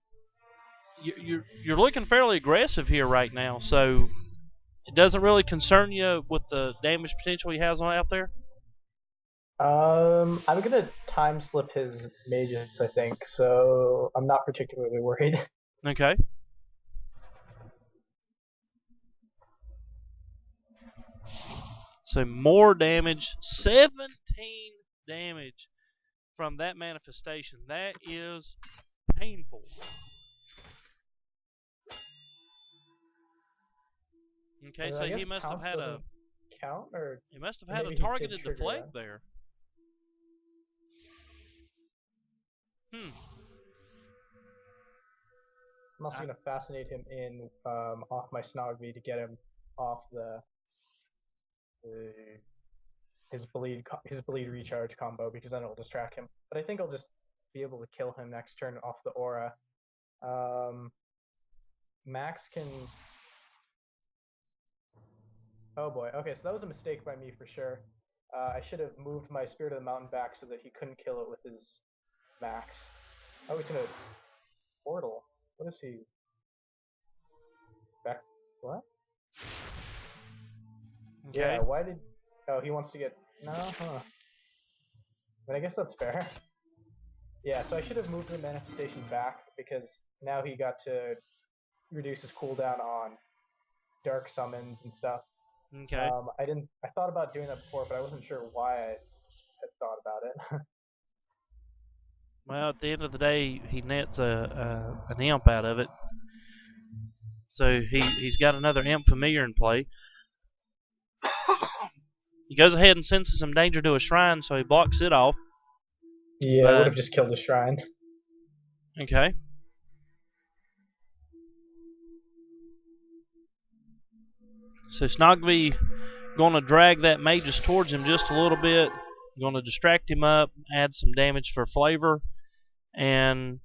you're looking fairly aggressive here right now, so it doesn't really concern you with the damage potential he has out there? I'm gonna time slip his mages, I think, so I'm not particularly worried. Okay. So more damage, 17 damage from that manifestation. That is painful. Okay, so I guess he must have pounce had doesn't count, or a maybe he did targeted trigger deflect that. there. Hmm. I'm also gonna fascinate him in off my Snogby to get him off the his bleed recharge combo because then it'll distract him. But I think I'll just be able to kill him next turn off the aura. Max can. Oh boy. Okay, so that was a mistake by me for sure. I should have moved my Spirit of the Mountain back so that he couldn't kill it with his Max. Oh, he's gonna portal. What is he? Back? What? Okay. Yeah. Why did? Oh, he wants to get. No. Huh. But I guess that's fair. Yeah. So I should have moved the manifestation back because now he got to reduce his cooldown on dark summons and stuff. Okay. I didn't. I thought about doing that before, but I wasn't sure why I had thought about it. Well, at the end of the day, he nets an imp out of it. So he's got another imp familiar in play. He goes ahead and senses some danger to a shrine, so he blocks it off. Yeah, I would have just killed the shrine. Okay. So Snogby going to drag that magus towards him just a little bit. Going to distract him up, add some damage for flavor, and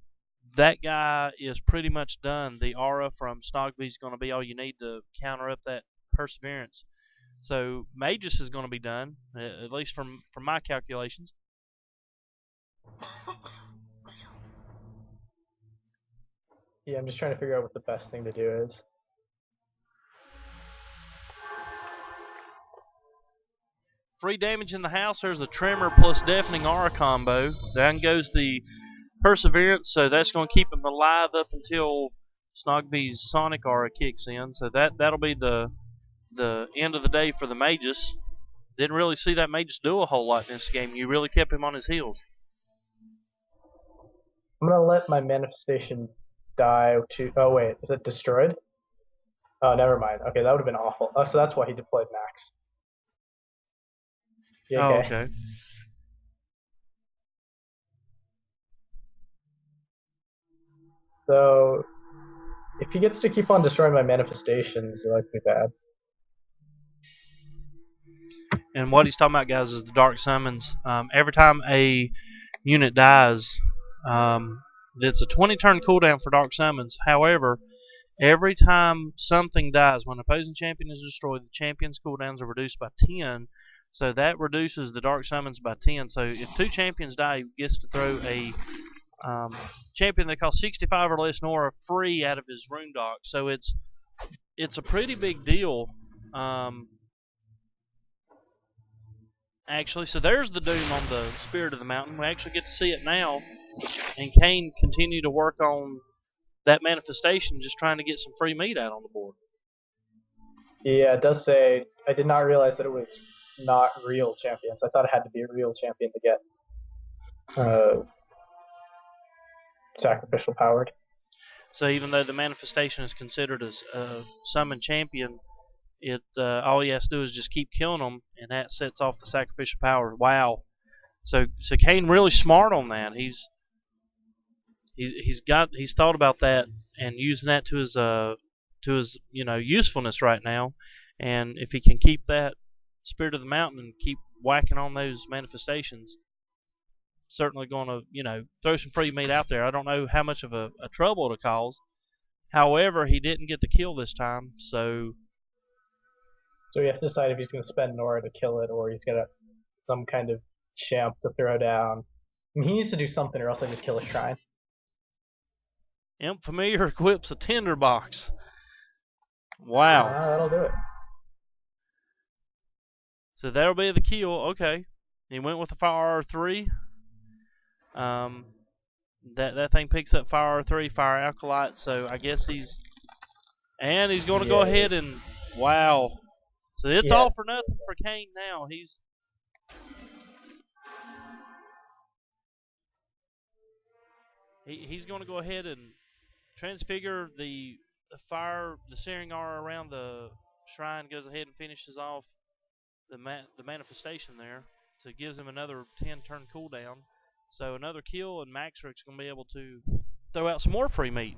that guy is pretty much done. The aura from Snogby is going to be all you need to counter up that perseverance. So Magus is going to be done, at least from my calculations. Yeah, I'm just trying to figure out what the best thing to do is. free damage in the house. There's the Tremor plus Deafening Aura combo. Down goes the Perseverance, so that's going to keep him alive up until Snogvy's Sonic Aura kicks in. So that'll be the end of the day for the Magus. Didn't really see that Magus do a whole lot in this game. You really kept him on his heels. I'm gonna let my manifestation die to. Oh wait, is it destroyed? Oh, never mind. Okay, that would have been awful. Oh, so that's why he deployed Max. Yeah, Oh, okay. So if he gets to keep on destroying my manifestations, it might be bad. And what he's talking about, guys, is the Dark Summons. Every time a unit dies, it's a 20-turn cooldown for Dark Summons. However, every time something dies, when an opposing champion is destroyed, the champion's cooldowns are reduced by 10. So that reduces the Dark Summons by 10. So if 2 champions die, he gets to throw a champion that costs 65 or less Nora free out of his rune dock. So it's a pretty big deal. Actually, so there's the Doom on the Spirit of the Mountain. We actually get to see it now. And Kane continue to work on that manifestation, just trying to get some free meat out on the board. Yeah, it does say, I did not realize that it was not real champions. I thought it had to be a real champion to get sacrificial powered. So even though the manifestation is considered as a summon champion, it all he has to do is just keep killing them, and that sets off the sacrificial power. Wow. So Kane really smart on that. He's thought about that and using that to his usefulness right now. And if he can keep that Spirit of the Mountain and keep whacking on those manifestations, certainly going to throw some free meat out there. I don't know how much of a trouble it'll cause. However, he didn't get the kill this time, so you have to decide if he's going to spend Nora to kill it, or he's got some kind of champ to throw down. I mean, he needs to do something, or else I just kill a shrine. Imp Familiar equips a tinderbox. Wow. That'll do it. So that'll be the kill. Okay. He went with the Fire R3. That thing picks up Fire R3, Fire Alkalite, so I guess he's going to go ahead and wow. So it's all for nothing for Kane now. He's going to go ahead and transfigure the fire, the searing aura around the shrine, goes ahead and finishes off the manifestation there. So it gives him another 10-turn cooldown. So another kill, and Maxrick's going to be able to throw out some more free meat.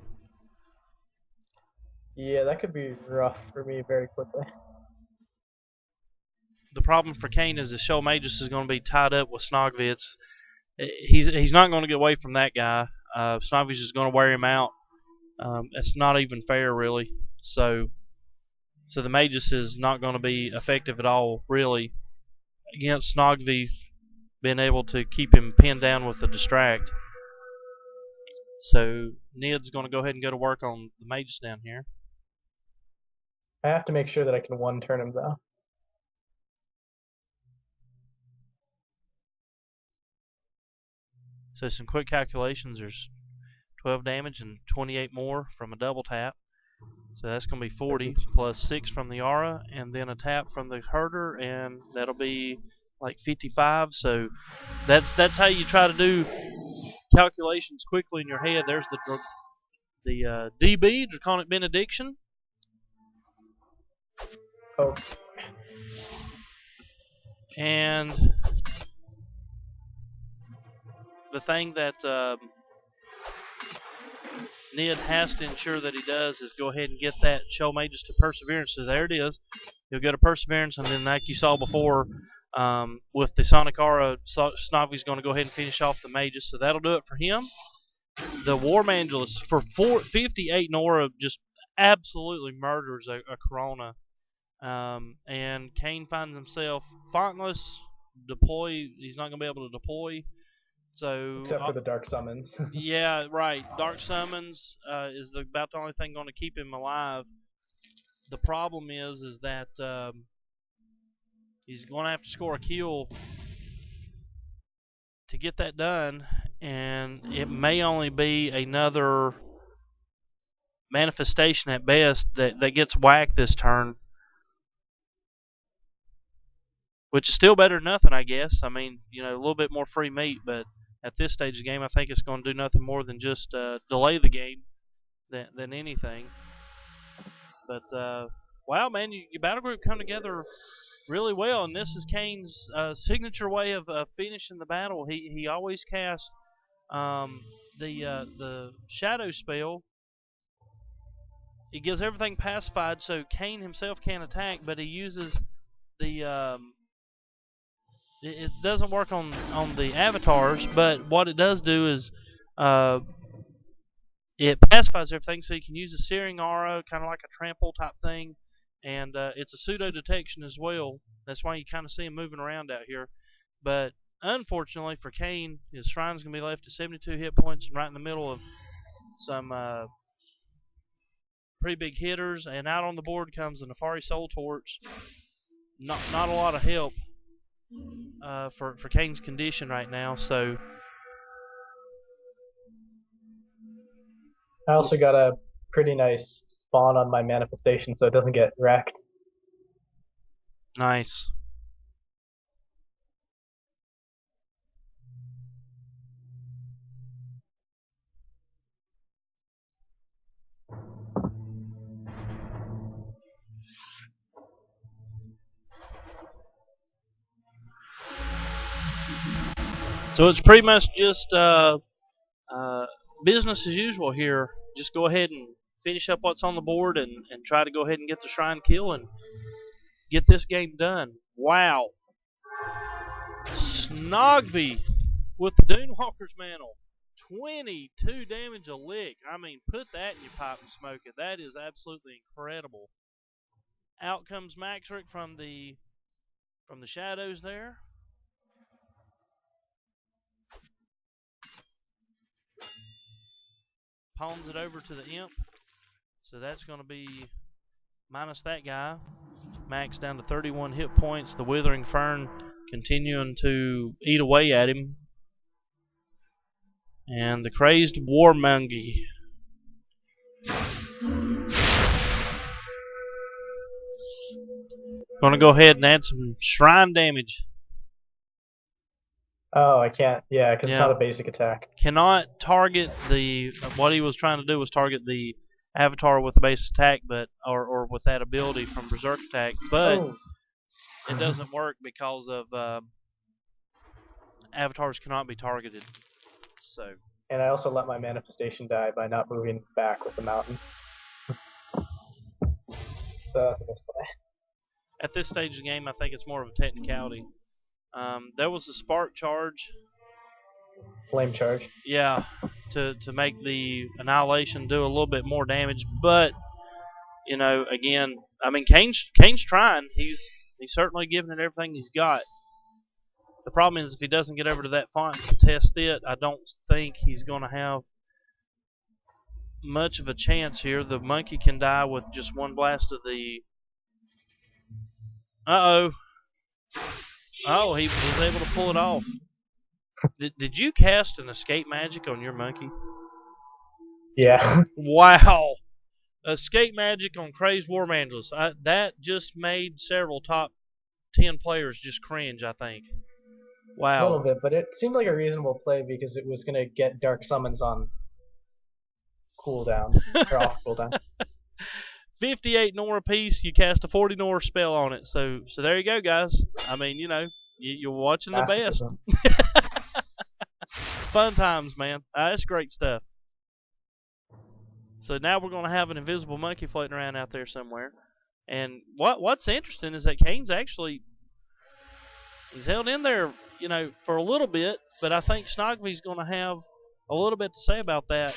Yeah, that could be rough for me very quickly. The problem for Kane is the Show Magus is going to be tied up with Snogvy. He's not going to get away from that guy. Snogvy's just going to wear him out. It's not even fair, really. So the Magus is not going to be effective at all, really, against Snogvy being able to keep him pinned down with the distract. So Nid's going to go ahead and go to work on the Magus down here. I have to make sure that I can one-turn him, though. So some quick calculations. There's 12 damage and 28 more from a double tap. So that's going to be 40 plus 6 from the aura, and then a tap from the herder, and that'll be like 55. So that's how you try to do calculations quickly in your head. There's the DB, Draconic Benediction. Oh. And the thing that Nid has to ensure that he does is go ahead and get that Show Magus to Perseverance. So there it is. He'll go to Perseverance, and then like you saw before with the Sonic Aura, Snobby's going to go ahead and finish off the Magus. So that'll do it for him. The Warmangelus for 58 Nora just absolutely murders a Corona. And Kane finds himself fontless. He's not going to be able to deploy. So except for the Dark Summons. Yeah, right. Dark Summons is about the only thing going to keep him alive. The problem is that He's going to have to score a kill to get that done, and it may only be another manifestation at best that gets whacked this turn, which is still better than nothing, I guess. I mean, a little bit more free meat, but at this stage of the game, I think it's going to do nothing more than just delay the game than anything. But wow, man, your battle group come together really well, and this is Kane's signature way of finishing the battle. He always casts the shadow spell. He gives everything pacified, so Kane himself can't attack, but he uses the it doesn't work on the avatars, but what it does do is it pacifies everything, so you can use a searing aura, kind of like a trample type thing, and it's a pseudo detection as well. That's why you kind of see him moving around out here. But unfortunately for Kane, his shrine's going to be left to 72 hit points and right in the middle of some pretty big hitters. And out on the board comes the Nefari Soul Torch. Not a lot of help for Kane's condition right now. So I also got a pretty nice spawn on my manifestation, so it doesn't get wrecked. Nice. So it's pretty much just business as usual here. Just go ahead and finish up what's on the board and try to go ahead and get the shrine kill and get this game done. Wow. Snogvy with the Dunewalker's Mantle. 22 damage a lick. I mean, put that in your pipe and smoke it. That is absolutely incredible. Out comes Maxrick from the shadows there. Pawns it over to the imp. So that's going to be minus that guy. Max down to 31 hit points. The Withering Fern continuing to eat away at him. And the Crazed Warmonger. Going to go ahead and add some shrine damage. Oh, I can't. Yeah, because it's not a basic attack. Cannot target what he was trying to do was target the avatar with a base attack, but or with that ability from Berserk attack, but it doesn't work because of avatars cannot be targeted. So. And I also let my manifestation die by not moving back with the mountain. So that's fine. At this stage of the game, I think it's more of a technicality. There was a spark charge. Flame charge. Yeah, to make the annihilation do a little bit more damage, but again, I mean, Kane's trying. He's certainly giving it everything he's got. The problem is if he doesn't get over to that font and contest it, I don't think he's going to have much of a chance here. The monkey can die with just one blast of the. Uh-oh. Oh, he was able to pull it off. Did you cast an escape magic on your monkey? Yeah. Wow. Escape magic on Crazed Warmangels. That just made several top 10 players just cringe, I think. Wow. A little bit, but it seemed like a reasonable play because it was going to get Dark Summons on cooldown, or off cooldown. 58 Nora piece, you cast a 40 Nora spell on it. So there you go, guys. I mean, you're watching the best. Fun times, man. That's great stuff. So now we're going to have an invisible monkey floating around out there somewhere. And what's interesting is that Kane's actually he's held in there, for a little bit, but I think Snogvy's going to have a little bit to say about that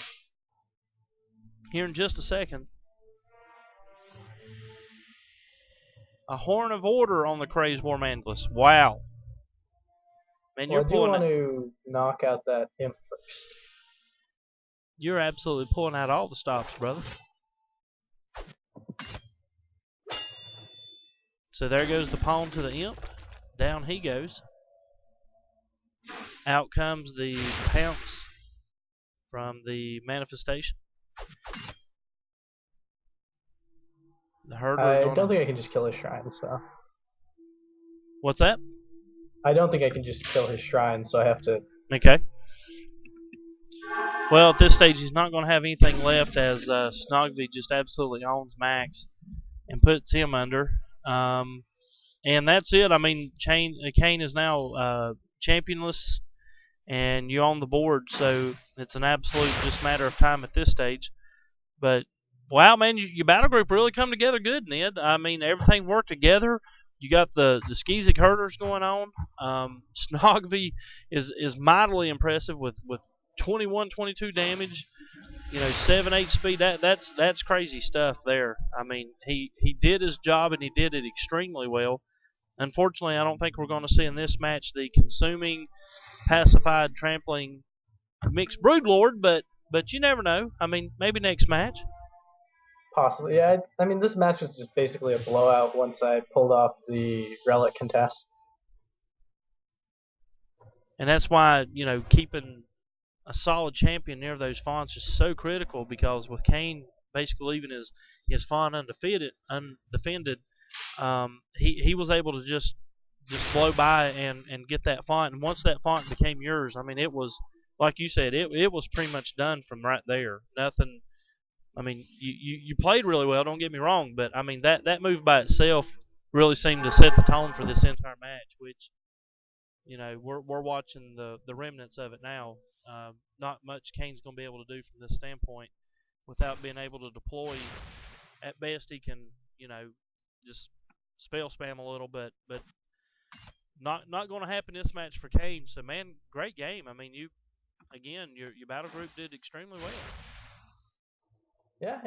here in just a second. A Horn of Order on the Crazed Warmangels. Wow. Man, I do want to knock out that imp first. You're absolutely pulling out all the stops, brother. So there goes the pawn to the imp. Down he goes. Out comes the pounce from the manifestation. The herder I gonna... don't think I can just kill his shrine, so. What's that? I don't think I can just kill his shrine, so I have to. Okay. Well, at this stage, he's not going to have anything left as Snogvy just absolutely owns Max and puts him under. And that's it. I mean, Kane is now championless, and you're on the board, so it's an absolute just matter of time at this stage. But, wow, man, your battle group really come together good, Ned. I mean, everything worked together. You got the Skeezic herders going on. Snogvy is mightily impressive with 21, 22 damage. 7-8 speed. That's crazy stuff there. I mean, he did his job and he did it extremely well. Unfortunately, I don't think we're going to see in this match the consuming, pacified, trampling mixed broodlord, but you never know. I mean, maybe next match. Possibly, yeah. I mean, this match was just basically a blowout once I pulled off the relic contest. And that's why, keeping a solid champion near those fonts is so critical, because with Kane basically leaving his font undefended, he was able to just blow by and get that font. And once that font became yours, I mean, it was, like you said, it was pretty much done from right there. Nothing. I mean, you played really well, don't get me wrong, but I mean that move by itself really seemed to set the tone for this entire match, which we're watching the remnants of it now. Not much Kane's going to be able to do from this standpoint without being able to deploy. At best, he can just spell spam a little, but not going to happen this match for Kane. So man, great game. I mean, your battle group did extremely well. Yeah,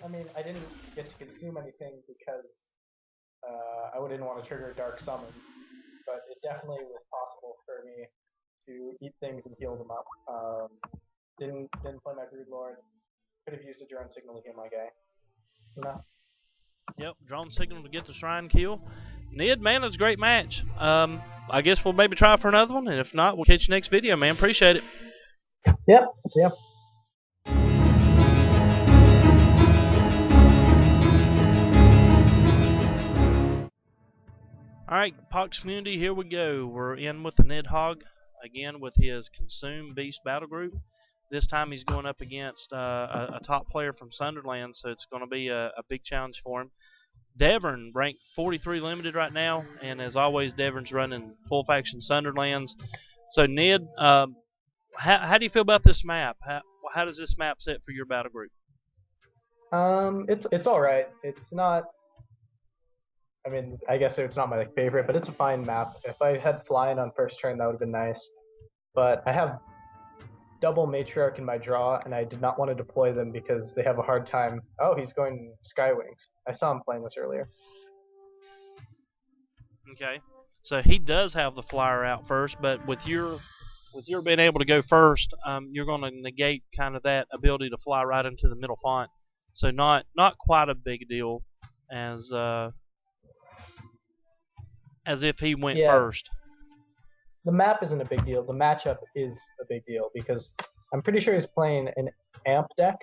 I mean, I didn't get to consume anything because I didn't want to trigger dark summons, but it definitely was possible for me to eat things and heal them up. Didn't play my broodlord. Could have used a drone signal to heal my guy. Yep, drone signal to get the shrine kill. Ned, man, it's a great match. I guess we'll maybe try for another one, and if not, we'll catch you next video, man. Appreciate it. Yep, see ya. All right, Pox community, here we go. We're in with the TheNidhogg, again with his Consume Beast battle group. This time he's going up against a top player from Sunderland, so it's going to be a big challenge for him. Deverin, ranked 43 limited right now, and as always, Deverin's running full faction Sunderlands. So, Ned, how do you feel about this map? How does this map set for your battle group? It's all right. It's not. I mean, I guess it's not my favorite, but it's a fine map. If I had flying on first turn, that would have been nice. But I have double matriarch in my draw, and I did not want to deploy them because they have a hard time. Oh, he's going Skywings. I saw him playing this earlier. Okay, so he does have the flyer out first, but with your being able to go first, you're going to negate kind of that ability to fly right into the middle font. So not quite a big deal as if he went first. The map isn't a big deal. The matchup is a big deal because I'm pretty sure he's playing an amp deck,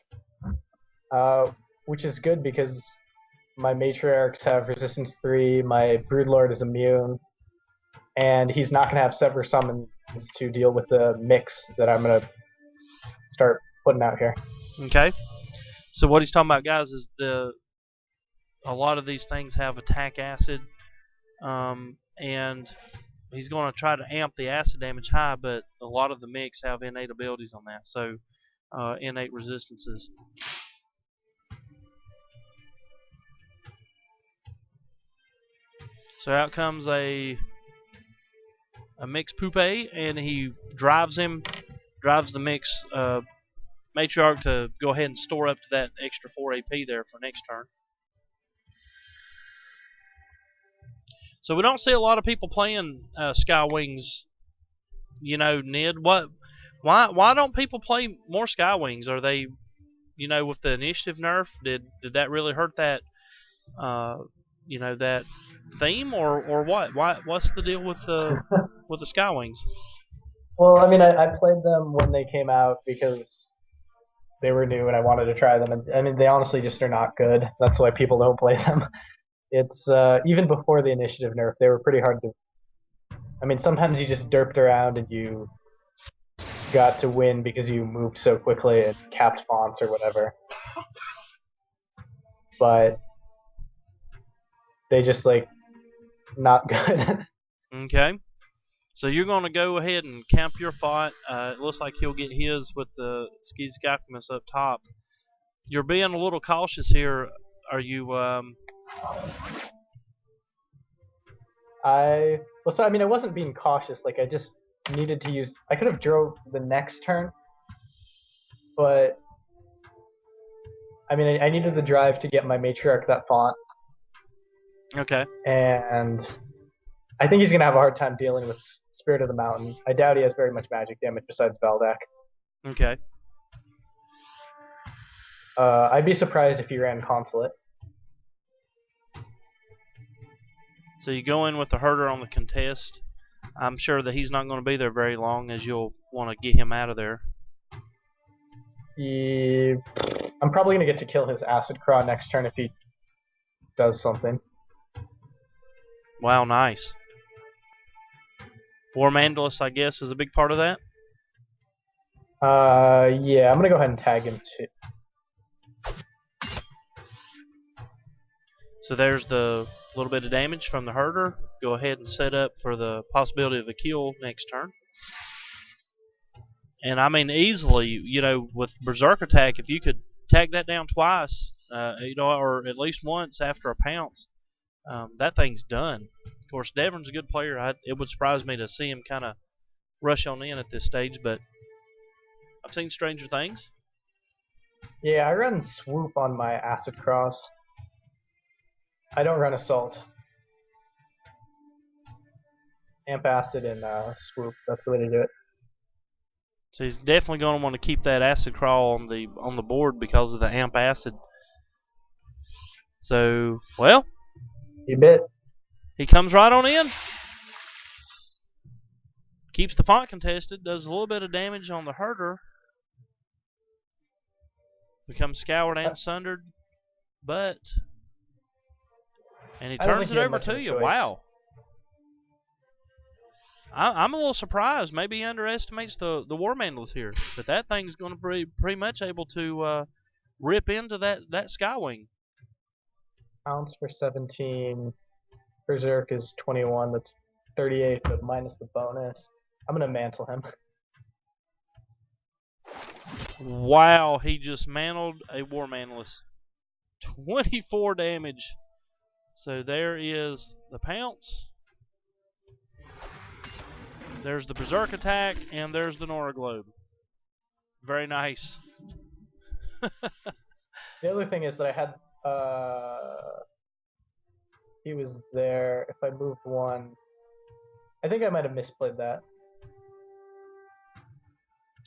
which is good because my matriarchs have resistance 3, my broodlord is immune, and he's not going to have sever summons to deal with the mix that I'm going to start putting out here. Okay. So what he's talking about, guys, is a lot of these things have attack acid, and he's going to try to amp the acid damage high, but a lot of the mix have innate abilities on that, so innate resistances. So out comes a mixed Poupée, and he drives the mix matriarch to go ahead and store up to that extra 4 AP there for next turn. So we don't see a lot of people playing Skywings. Ned, why don't people play more Skywings? Are they, with the initiative nerf, did that really hurt that, that theme or what? What's the deal with the Skywings? Well, I mean, I played them when they came out because they were new and I wanted to try them. And I mean, they honestly just are not good. That's why people don't play them. It's even before the initiative nerf, they were pretty hard to. I mean, sometimes you just derped around and you got to win because you moved so quickly and capped fonts or whatever. But they just like not good. Okay. So you're going to go ahead and camp your font. It looks like he'll get his with the Skizgakumus up top. You're being a little cautious here. Are you? I mean, I wasn't being cautious. Like I just needed to use. I could have drove the next turn, but I mean, I needed the drive to get my matriarch that font. Okay. And I think he's gonna have a hard time dealing with Spirit of the Mountain. I doubt he has very much magic damage besides Veldak. Okay. I'd be surprised if he ran Consulate. So you go in with the herder on the contest. I'm sure that he's not going to be there very long, as you'll want to get him out of there. I'm probably going to get to kill his Acid Craw next turn if he does something. Wow, nice. War Mandalus, I guess, is a big part of that? Yeah, I'm going to go ahead and tag him too. So there's the little bit of damage from the herder. Go ahead and set up for the possibility of a kill next turn. And I mean, easily, you know, with Berserk Attack, if you could tag that down twice, you know, or at least once after a pounce, that thing's done. Of course, Deverin's a good player. It would surprise me to see him kind of rush on in at this stage, but I've seen stranger things. Yeah, I run Swoop on my Acid Cross. I don't run Assault. Amp Acid and Swoop. That's the way to do it. So he's definitely going to want to keep that Acid Crawl on the board because of the Amp Acid. So, well, You bit. he comes right on in. Keeps the font contested. Does a little bit of damage on the herder. Becomes scoured and sundered. But, and he turns it over to you. Wow. I'm a little surprised. Maybe he underestimates the War Mandals here. But that thing's going to be pretty much able to rip into that Skywing. Pounce for 17. Berserk is 21. That's 38, but minus the bonus. I'm going to mantle him. Wow, he just mantled a War Mandalus. 24 damage. So there is the pounce. There's the Berserk Attack, and there's the Nora Globe. Very nice. The other thing is that I had he was there. If I moved one, I think I might have misplayed that.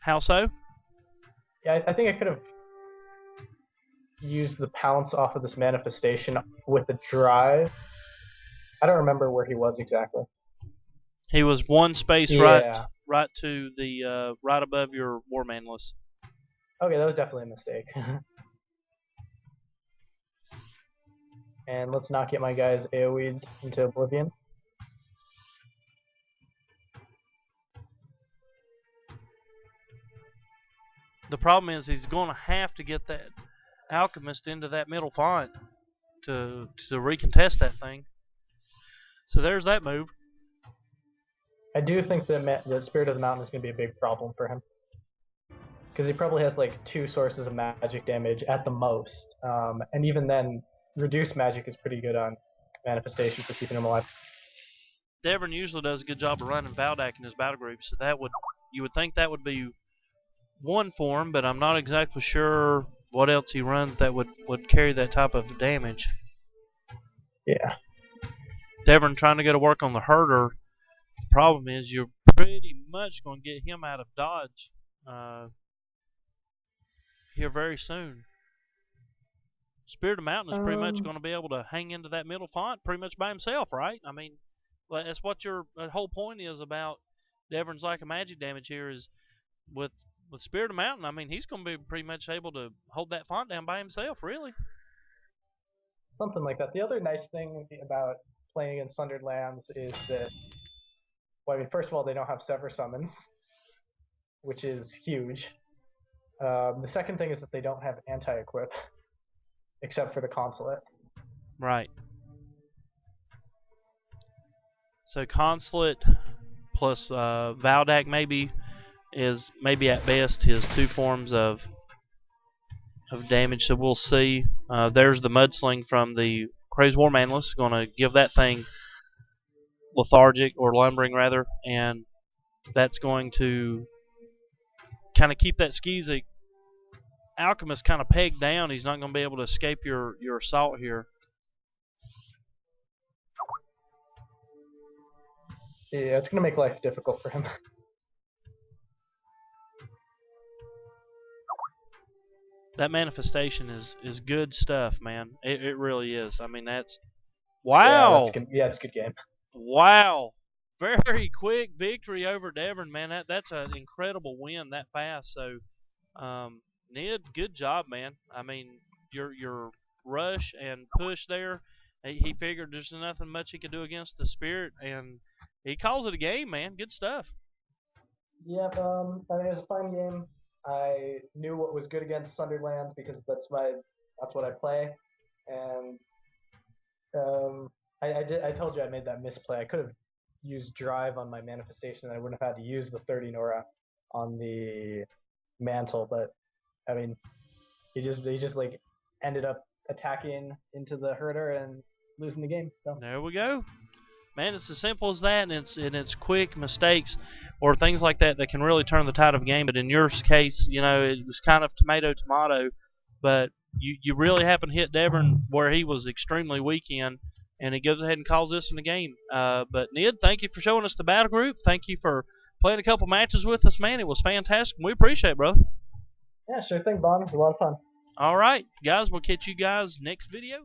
How so? Yeah, I think I could have used the pounce off of this manifestation with the drive. I don't remember where he was exactly. He was one space right to the right above your War Mandalus. Okay, that was definitely a mistake. And let's not get my guys AoE'd into oblivion. The problem is he's going to have to get that Alchemist into that middle font to recontest that thing. So there's that move. I do think that the Spirit of the Mountain is going to be a big problem for him. Because he probably has like 2 sources of magic damage at the most. And even then, reduced magic is pretty good on manifestation for keeping him alive. Deverin usually does a good job of running Veldak in his battle group, so you would think that would be one for him, but I'm not exactly sure what else he runs that would carry that type of damage. Yeah. Deverin trying to go to work on the herder. The problem is you're pretty much going to get him out of dodge here very soon. Spirit of Mountain is pretty much going to be able to hang into that middle font pretty much by himself, right? I mean, that's what your whole point is about Deverin's lack of magic damage here is with Spirit of Mountain. I mean, he's going to be pretty much able to hold that font down by himself, really. Something like that. The other nice thing about playing in Sunderlands is that, well, I mean, first of all, they don't have Sever summons, which is huge. The second thing is that they don't have anti-equip, except for the Consulate. Right. So Consulate plus Valdak maybe is at best his 2 forms of damage. So we'll see. There's the Mudsling from the Crazed War Manless, going to give that thing lethargic, or lumbering rather, and that's going to kind of keep that Skeezic Alchemist kind of pegged down. He's not going to be able to escape your assault here. Yeah, it's going to make life difficult for him. That manifestation is good stuff, man. It really is. I mean, that's wow. Yeah, it's a good game. Wow. Very quick victory over Deverin, man. That's an incredible win that fast. So, Nid, good job, man. I mean, your rush and push there, he figured there's nothing much he could do against the Spirit, and he calls it a game, man. Good stuff. Yeah, I mean, it was a fun game. I knew what was good against Sunderlands because that's what I play, and I told you I made that misplay. I could have used Drive on my manifestation, and I wouldn't have had to use the 30 Nora on the mantle. But I mean, he just like ended up attacking into the herder and losing the game. So. There we go. Man, it's as simple as that, and it's quick mistakes or things like that can really turn the tide of a game. But in your case, you know, it was kind of tomato, but you really happened to hit Deverin where he was extremely weak in, and he goes ahead and calls this in the game. But Nid, thank you for showing us the battle group. Thank you for playing a couple matches with us, man. It was fantastic. We appreciate it, brother. Yeah, sure thing, Bon. It was a lot of fun. All right, guys, we'll catch you guys next video.